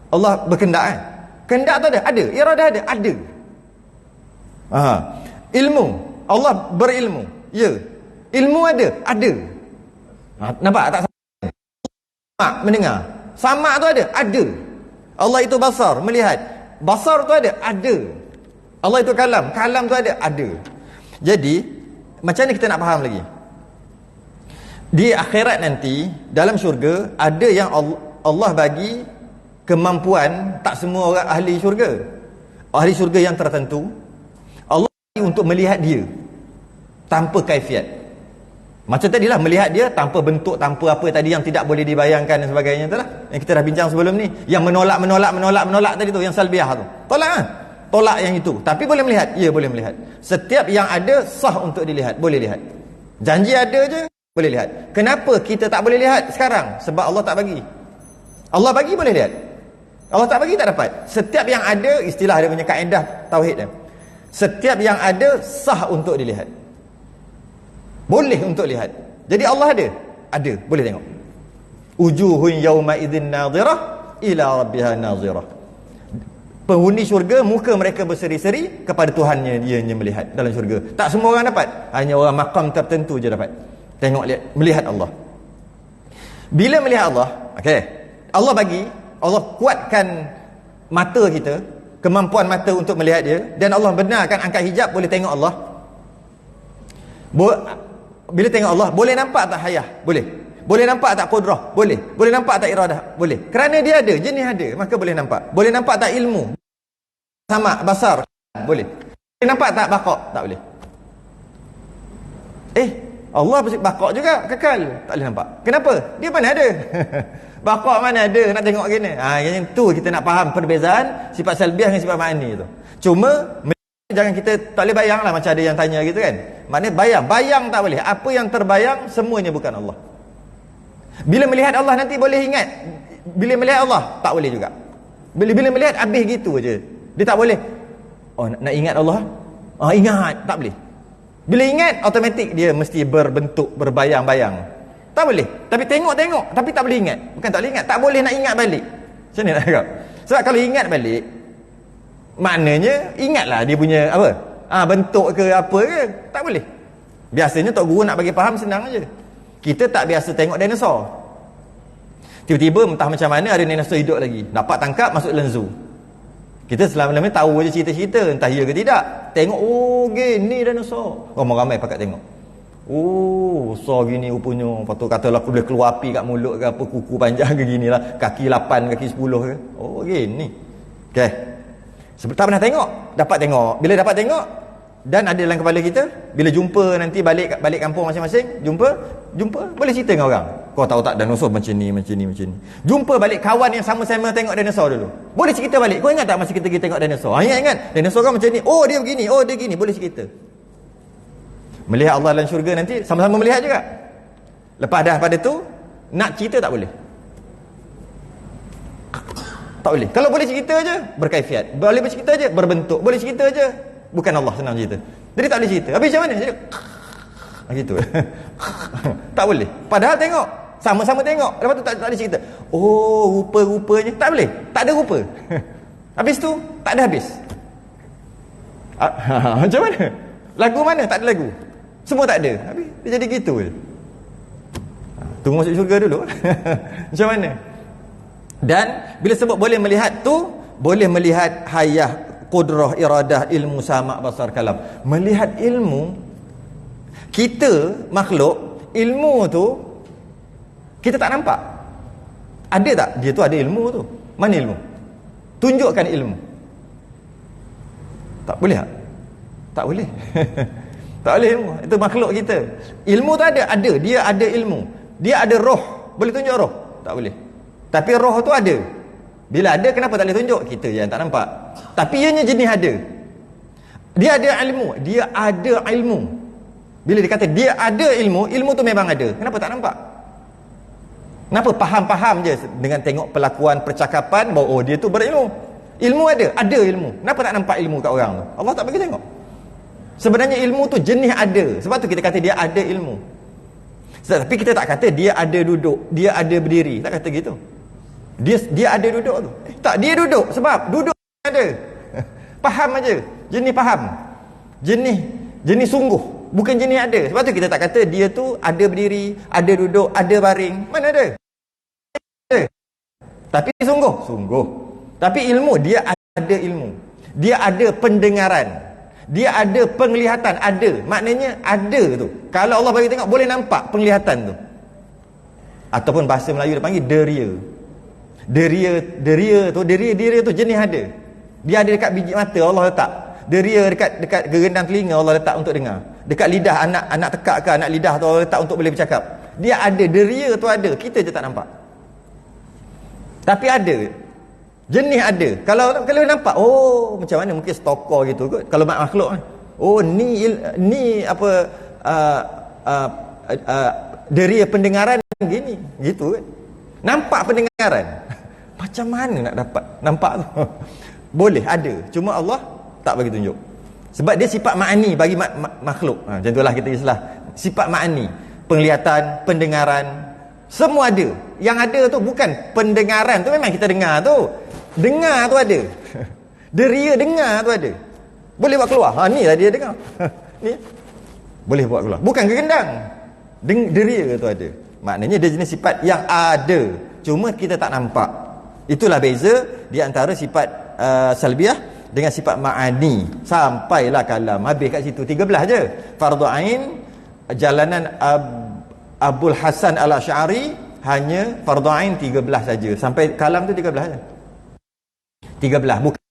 Allah berkehendak kan? Kehendak tu ada? Ada. Iradah ada? Ada. Ilmu. Allah berilmu. Ya. Ilmu ada? Ada. Nampak tak? Sama mendengar. Sama tu ada? Ada. Allah itu basar, melihat. Basar tu ada? Ada. Allah itu kalam. Kalam tu ada? Ada. Jadi, macam ni kita nak faham lagi. Di akhirat nanti, dalam syurga, ada yang Allah bagi kemampuan, tak semua orang ahli syurga. Ahli syurga yang tertentu, Allah bagi untuk melihat dia tanpa kaifiat. Macam tadilah, melihat dia tanpa bentuk, tanpa apa tadi yang tidak boleh dibayangkan dan sebagainya itulah yang kita dah bincang sebelum ni, yang menolak tadi tu, yang salbiah tu. Tolak yang itu. Tapi boleh melihat? Ya, boleh melihat. Setiap yang ada sah untuk dilihat, boleh lihat. Janji ada je, boleh lihat. Kenapa kita tak boleh lihat sekarang? Sebab Allah tak bagi. Allah bagi boleh lihat. Allah tak bagi tak dapat. Setiap yang ada, istilah dia punya kaedah tauhid dia. Setiap yang ada sah untuk dilihat. Boleh untuk lihat. Jadi Allah ada? Ada, boleh tengok. Wujuhun yawma idzin nadhirah ila rabbiha nadhirah. Penghuni syurga, muka mereka berseri-seri kepada Tuhannya, dia melihat dalam syurga. Tak semua orang dapat. Hanya orang makam tertentu je dapat. Tengok, lihat, melihat Allah. Bila melihat Allah, okey, Allah bagi, Allah kuatkan mata kita, kemampuan mata untuk melihat dia, dan Allah benarkan angkat hijab, boleh tengok Allah. Bila tengok Allah, boleh nampak tak hayah? Boleh. Boleh nampak tak qudrah? Boleh. Boleh nampak tak iradah? Boleh. Kerana dia ada, jenis ada, maka boleh nampak. Boleh nampak tak ilmu? Sama, basar? Boleh. Boleh nampak tak baqa'? Tak boleh. Allah baqa' juga, kekal. Tak boleh nampak. Kenapa? Dia mana ada? Baqa' mana ada nak tengok gini? Yang tu kita nak faham perbezaan sifat salbiah dengan sifat ma'ani tu. Cuma jangan kita tak boleh bayang lah, macam ada yang tanya gitu kan. Maknanya bayang tak boleh. Apa yang terbayang semuanya bukan Allah. Bila melihat Allah nanti boleh ingat. Bila melihat Allah tak boleh juga. Bila melihat habis gitu je. Dia tak boleh. Nak ingat Allah? Ingat, tak boleh. Bila ingat automatik dia mesti berbentuk, berbayang-bayang. Tak boleh. Tapi tengok, tapi tak boleh ingat. Bukan tak boleh ingat, tak boleh nak ingat balik. Macam ni nak cakap. Sebab kalau ingat balik, maknanya ingatlah dia punya apa? Bentuk ke apa ke? Tak boleh. Biasanya tok guru nak bagi faham senang aja. Kita tak biasa tengok dinosaur. Tiba-tiba entah macam mana ada dinosaur hidup lagi. Dapat tangkap, masuk dalam zoo. Kita selama-lama tahu je cerita-cerita, entah ya ke tidak. Tengok, gini dinosaur. Ramai-ramai pakat tengok. Besar gini rupanya. Lepas tu katalah aku boleh keluar api kat mulut ke apa, kuku panjang ke gini lah. Kaki 8, kaki 10 ke. Gini. Okay. Tak pernah tengok, dapat tengok. Bila dapat tengok dan ada dalam kepala kita, bila jumpa nanti balik kampung masing-masing, jumpa boleh cerita dengan orang. Kau tahu tak dinosaur macam ni. Jumpa balik kawan yang sama-sama tengok dinosaur dulu. Boleh cerita balik. Kau ingat tak masa kita pergi tengok dinosaur? Ingat. Dinosaur kan macam ni. Dia begini, dia gini. Boleh cerita. Melihat Allah dalam syurga nanti sama-sama melihat juga. Lepas dah pada tu nak cerita tak boleh. Tak boleh. Kalau boleh cerita je, berkaifiat. Boleh bercerita je, berbentuk. Boleh cerita je, bukan Allah senang cerita. Jadi tak boleh cerita. Habis macam mana? Jadi, gitu. Tak boleh. Padahal tengok. Sama-sama tengok. Lepas tu tak boleh cerita. Rupa-rupanya. Tak boleh. Tak ada rupa. Habis tu, tak ada habis. Macam mana? Lagu mana? Tak ada lagu. Semua tak ada. Habis dia jadi gitu je. Tunggu masuk syurga dulu. Macam mana? Dan bila sebut boleh melihat tu, boleh melihat hayah, qudrah, iradah, ilmu, sama, basar, kalam. Melihat ilmu, kita makhluk, ilmu tu kita tak nampak. Ada tak? Dia tu ada ilmu tu. Mana ilmu? Tunjukkan ilmu. Tak boleh tak? Tak boleh. Tak boleh ilmu. Itu makhluk kita. Ilmu tu ada. Dia ada ilmu. Dia ada roh. Boleh tunjuk roh? Tak boleh. Tapi roh tu ada. Bila ada, kenapa tak boleh tunjuk? Kita je yang tak nampak. Tapi ianya jenis ada. Dia ada ilmu. Dia ada ilmu. Bila dia kata dia ada ilmu, ilmu tu memang ada. Kenapa tak nampak? Kenapa faham-faham je dengan tengok pelakuan percakapan bahawa oh dia tu berilmu. Ilmu ada ilmu. Kenapa tak nampak ilmu kat orang tu? Allah tak bagi tengok. Sebenarnya ilmu tu jenis ada. Sebab tu kita kata dia ada ilmu. Tapi kita tak kata dia ada duduk, dia ada berdiri. Tak kata gitu. Dia ada duduk tu. Tak, dia duduk sebab duduk ada. Faham aja. Jenis faham. Jenis sungguh, bukan jenis ada. Sebab tu kita tak kata dia tu ada berdiri, ada duduk, ada baring. Mana ada? Tapi sungguh. Tapi ilmu, dia ada ilmu. Dia ada pendengaran. Dia ada penglihatan, ada. Maknanya ada tu. Kalau Allah bagi tengok, boleh nampak penglihatan tu. Ataupun bahasa Melayu dia panggil deria. Deria tu jenis ada. Dia ada dekat biji mata, Allah letak. Deria dekat gerendang telinga, Allah letak untuk dengar. Dekat lidah anak tekak ke anak lidah tu, Allah letak untuk boleh bercakap. Dia ada, deria tu ada. Kita je tak nampak. Tapi ada. Jenis ada. Kalau nampak, oh macam mana, mungkin stokor gitu kot. Kalau makhluk kan. Oh ni apa deria pendengaran gini, gitu kan. Nampak pendengaran. Macam mana nak dapat nampak tu? Boleh ada. Cuma Allah tak bagi tunjuk. Sebab dia sifat ma'ani bagi makhluk. Macam itulah kita islah. Sifat ma'ani, penglihatan, pendengaran, semua ada. Yang ada tu bukan pendengaran tu, memang kita dengar tu. Dengar tu ada. Deria dengar tu ada. Boleh buat keluar. Ni lah dia dengar. Ni. Boleh buat keluar. Bukan kegendang. Deria tu ada. Maknanya dia jenis sifat yang ada. Cuma kita tak nampak. Itulah beza di antara sifat salbiah dengan sifat ma'ani. Sampailah kalam. Habis kat situ 13 je. Fardu ain, jalanan Abul Hasan Al-Asy'ari hanya fardu ain 13 saja. Sampai kalam tu 13 saja. 13 bukan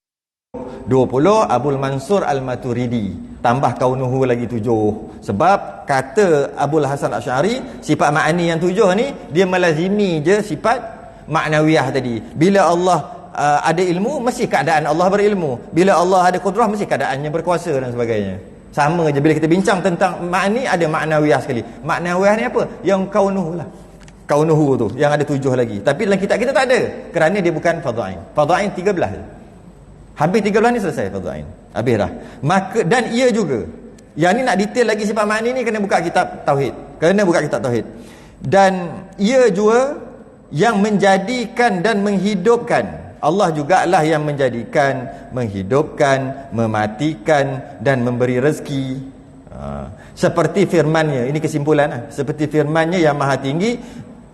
20. Abul Mansur Al-Maturidi tambah kaunuhu lagi 7. Sebab kata Abul Hasan Asy'ari, sifat ma'ani yang 7 ni dia melazimi je sifat ma'nawiyah tadi. Bila Allah ada ilmu, mesti keadaan Allah berilmu. Bila Allah ada kudrah, mesti keadaannya berkuasa dan sebagainya. Sama je bila kita bincang tentang ma'ani, ada ma'nawiyah sekali. Ma'nawiyah ni apa? Yang kaunuhu lah. Kaunuhu tu yang ada 7 lagi. Tapi dalam kitab kita tak ada, kerana dia bukan fardhu ain. Fardhu ain 13 je. Habis 13 ni selesai fardhu ain. Habis dah. Maka dan ia juga. Yang ni nak detail lagi sifat ma'ani ni, kena buka kitab tauhid. Dan ia juga yang menjadikan dan menghidupkan. Allah jugalah yang menjadikan, menghidupkan, mematikan dan memberi rezeki. Seperti firman-Nya, ini kesimpulan. Seperti firman-Nya yang maha tinggi,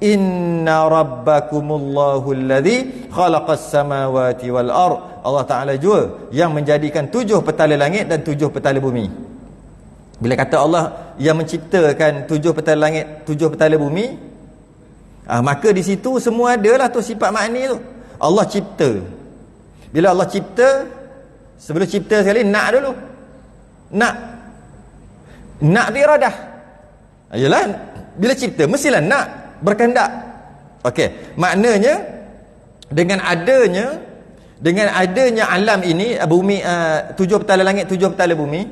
Inna rabbakumullahu alladhi khalaqas samawati wal ard. Allah Ta'ala juga yang menjadikan 7 petala langit dan 7 petala bumi. Bila kata Allah yang menciptakan 7 petala langit, 7 petala bumi, maka di situ semua adalah tu sifat makni tu. Allah cipta. Bila Allah cipta, sebelum cipta sekali nak dulu. Nak tu iradah. Yalah, bila cipta mestilah nak, berkehendak. Okey, maknanya dengan adanya alam ini, bumi, 7 petala langit, 7 petala bumi,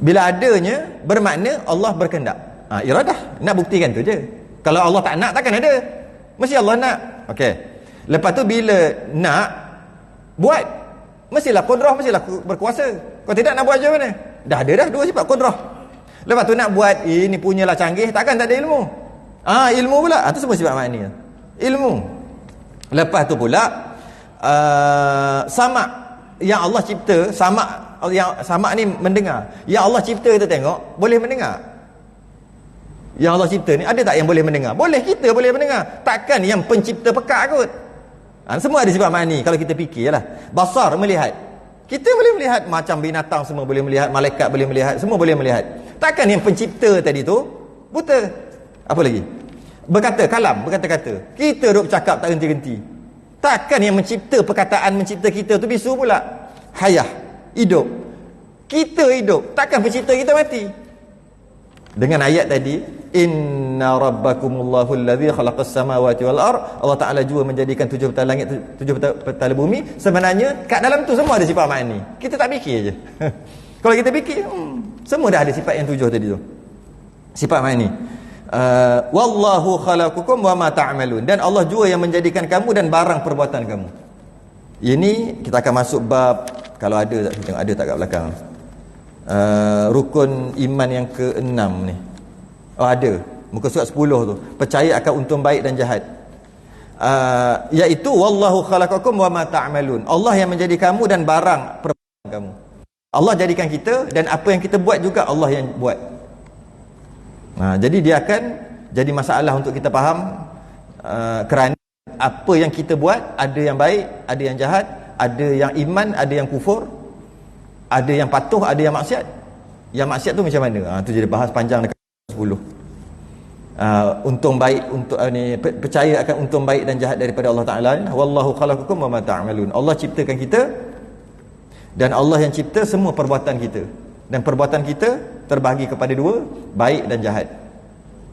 bila adanya bermakna Allah berkehendak. Iradah, nak buktikan tu je. Kalau Allah tak nak, takkan ada. Mesti Allah nak. Okey. Lepas tu bila nak buat, mestilah kudrah, mestilah berkuasa. Kalau tidak nak buat macam mana? Dah ada dah 2 sifat kudrah. Lepas tu nak buat, ini punyalah canggih, takkan tak ada ilmu. Ilmu pula. Itu semua sifat makni. Ilmu. Lepas tu pula sama yang Allah cipta, sama ni mendengar. Yang Allah cipta kita tengok boleh mendengar. Yang Allah cipta ni ada tak yang boleh mendengar? Boleh, kita boleh mendengar. Takkan yang pencipta pekak kot. Semua ada sifat makni kalau kita fikirlah. Basar, melihat. Kita boleh melihat, macam binatang semua boleh melihat, malaikat boleh melihat, semua boleh melihat. Takkan yang pencipta tadi tu buta. Apa lagi? Kalam, berkata-kata. Kita duk cakap tak henti-henti. Takkan yang mencipta perkataan, mencipta kita tu bisu pula. Hayah, hidup. Kita hidup, takkan pencipta kita mati. Dengan ayat tadi, inna rabbakumullahu alladhi khalaqas samawati wal ard, Allah Taala jua menjadikan 7 petala langit, 7 petala bumi. Sebenarnya kat dalam tu semua ada sifat makni. Kita tak fikir je. Kalau kita fikir, semua dah ada sifat yang 7 tadi tu. Sifat makni. Wallahu khalaqakum wa ma ta'malun, dan Allah jua yang menjadikan kamu dan barang perbuatan kamu. Ini kita akan masuk bab, kalau ada tak, tengok ada tak kat belakang. Rukun iman yang ke-6 ni. Oh, ada. Muka surat 10 tu. Percaya akan untung baik dan jahat. Iaitu wallahu khalaqakum wa ma ta'malun. Allah yang menjadi kamu dan barang perbuatan kamu. Allah jadikan kita, dan apa yang kita buat juga Allah yang buat. Jadi dia akan jadi masalah untuk kita faham, kerana apa yang kita buat, ada yang baik, ada yang jahat, ada yang iman, ada yang kufur, ada yang patuh, ada yang maksiat. Yang maksiat tu macam mana? Tu jadi bahas panjang dekat 10. Untung baik untuk ni, percaya akan untung baik dan jahat daripada Allah Taala. Wallahu khalaqakum wa ma ta'malun. Allah ciptakan kita, dan Allah yang cipta semua perbuatan kita. Dan perbuatan kita terbahagi kepada 2, baik dan jahat.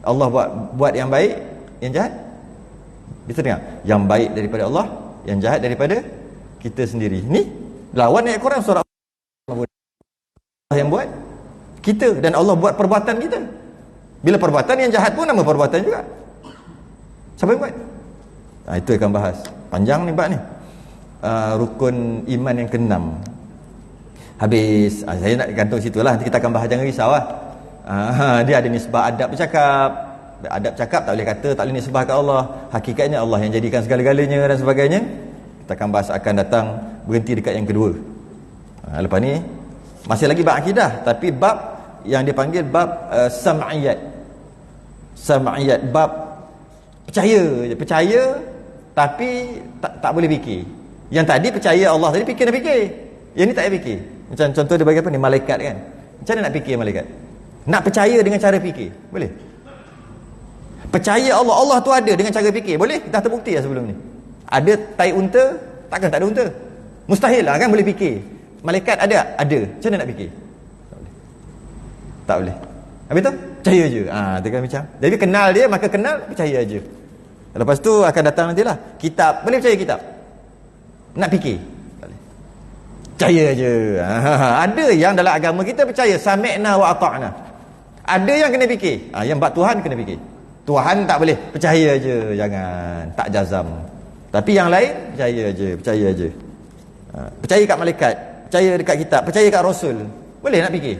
Allah buat yang baik, yang jahat. Bisa dengar? Yang baik daripada Allah, yang jahat daripada kita sendiri. Ni lawan ayat Quran surah Allah yang buat kita, dan Allah buat perbuatan kita. Bila perbuatan yang jahat pun nama perbuatan juga. Siapa yang buat? Itu akan bahas. Panjang ni bab ni. Rukun iman yang ke-6. Habis, saya nak gantung situ lah. Nanti kita akan bahas, jangan risau lah. Dia ada nisbah adab bercakap. Adab cakap tak boleh kata, tak boleh nisbah ke Allah. Hakikatnya Allah yang jadikan segala-galanya dan sebagainya. Kita akan bahas, akan datang berhenti dekat yang kedua. Lepas ni masih lagi bab akidah, tapi bab yang dipanggil bab sam'iyat. Sam'iyat, bab percaya je, percaya tapi tak boleh fikir. Yang tadi percaya Allah tadi, fikir dan fikir. Yang ni tak payah fikir. Macam contoh dia bagi apa ni, malaikat kan. Macam mana nak fikir malaikat? Nak percaya dengan cara fikir, boleh? Percaya Allah tu ada dengan cara fikir, boleh? Dah terbukti lah sebelum ni. Ada tai unta, takkan tak ada unta? Mustahil lah kan, boleh fikir. Malaikat ada? Ada. Macam mana nak fikir? Tak boleh. Tak boleh. Habis tu, percaya je. Dia kan macam. Jadi kenal dia, maka kenal, percaya je. Lepas tu akan datang nantilah. Kitab, boleh percaya kitab? Nak fikir? Tak boleh. Percaya je. Ada yang dalam agama kita percaya, sami'na wa ata'na. Ada yang kena fikir. Yang bab Tuhan kena fikir. Tuhan tak boleh, percaya je, jangan, tak jazam. Tapi yang lain, percaya je, percaya je. Percaya kat malaikat, percaya dekat kitab, percaya kat Rasul. Boleh nak fikir?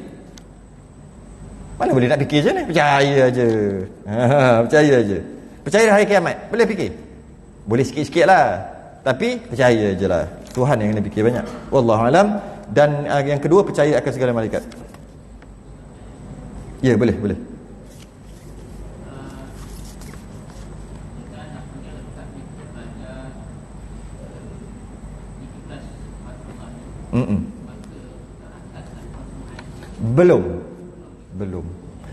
Mana boleh nak fikir je ni? Percaya je. Percaya je. Percaya hari kiamat, boleh fikir? Boleh sikit-sikit lah, tapi percaya je lah. Tuhan yang kena fikir banyak. Wallahualam. Dan yang kedua, percaya akan segala malaikat. Ya, boleh, boleh. Belum.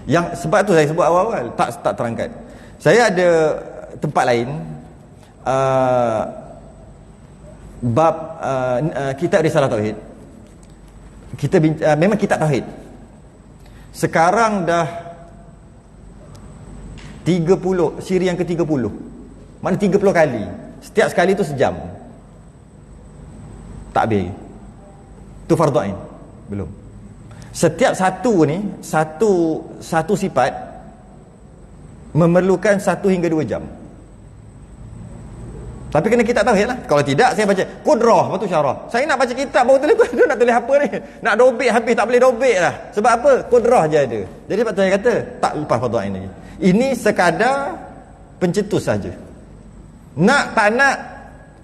Yang sebab tu saya sebut awal-awal tak terangkat. Saya ada tempat lain, bab kitab Risalah Tauhid. Kita memang kitab tauhid. Sekarang dah 30, siri yang ke-30. Mana 30 kali. Setiap sekali tu sejam. Tak habis. Tu fardhu ain. Belum. Setiap satu ni, satu sifat memerlukan 1 hingga 2 jam. Tapi kena kitab tauhid lah. Kalau tidak, saya baca Qudrah, lepas tu syarah. Saya nak baca kitab baru tulis Qudrah, nak tulis apa ni? Nak dobek habis, tak boleh dobek lah. Sebab apa? Qudrah je ada. Jadi sebab tu saya kata, tak lepas fardhu ain lagi. Ini sekadar pencetus saja. Nak tak nak,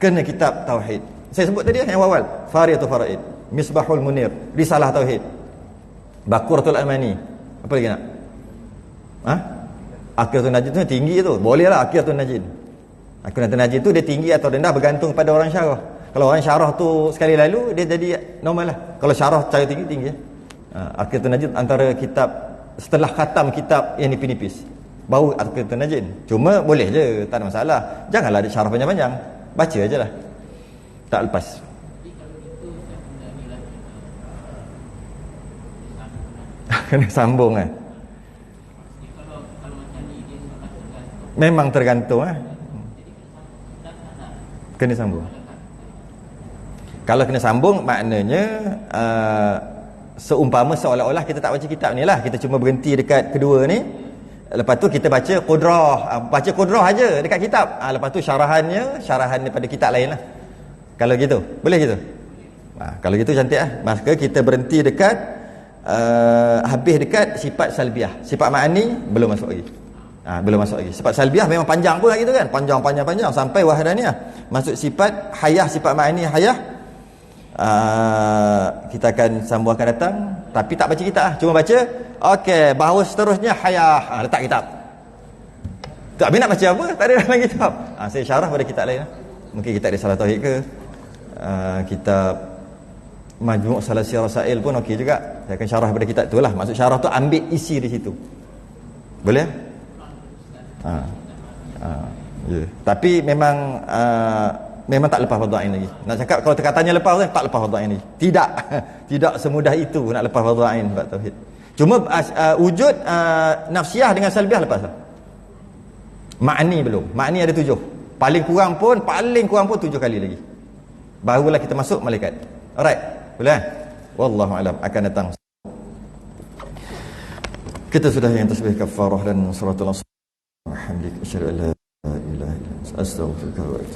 kena kitab tauhid. Saya sebut tadi yang awal, Fariyatul Faraid, Misbahul Munir, Risalah Tauhid, Baqaratul Amani. Apa lagi nak? Akhiratul Najid tu tinggi tu. Boleh lah Akhiratul Najid. Akhiratul Najid tu dia tinggi atau rendah bergantung pada orang syarah. Kalau orang syarah tu sekali lalu, dia jadi normal lah. Kalau syarah cara tinggi ya. Akhiratul Najid antara kitab setelah khatam kitab yang nipis-nipis. Baru Akhiratul Najid. Cuma boleh je, tak ada masalah. Janganlah ada syarah panjang-panjang. Baca aje lah. Tak lepas. Kena sambung memang tergantung kena sambung. Kalau kena sambung maknanya seumpama seolah-olah kita tak baca kitab ni lah, kita cuma berhenti dekat kedua ni, lepas tu kita baca qudrah aja dekat kitab, lepas tu syarahan daripada kitab lain lah. Kalau gitu boleh gitu. Kalau gitu cantik lah. Maka kita berhenti dekat habis dekat sifat salbiah. Sifat ma'ani belum masuk lagi. Belum masuk lagi. Sifat salbiah memang panjang pula gitu kan, panjang sampai wahdaniyah. Masuk sifat hayah, sifat ma'ani hayah, kita akan sambung akan datang, tapi tak baca kitab lah, cuma baca okey, bahawa seterusnya hayah, letak kitab. Tak habis nak baca apa, tak ada dalam kitab. Saya syarah pada kitab lain lah. Mungkin kitab Risalah Tauhid ke, kitab Majmu' Salasi Rasail pun okey juga. Saya akan syarah pada kitab tu lah. Maksud syarah tu ambil isi di situ. Boleh? Yeah. Tapi memang tak lepas fardu ain lagi. Nak cakap kalau katanya lepas tak lepas fardu ain lagi. Tidak semudah itu nak lepas fardu ain bab tauhid. Cuma wujud nafsiyah dengan salbiah lepas lah. Ma'ni belum. Ma'ni ada 7. Paling kurang pun 7 kali lagi. Barulah kita masuk malaikat. Alright. Boleh? Wallahu alam, akan datang. Kita sudah yang tasbih kafarah dan suratul asr. Alhamdulillah, asyhadu an la ilaha illa anta, astaghfiruka wa atubu.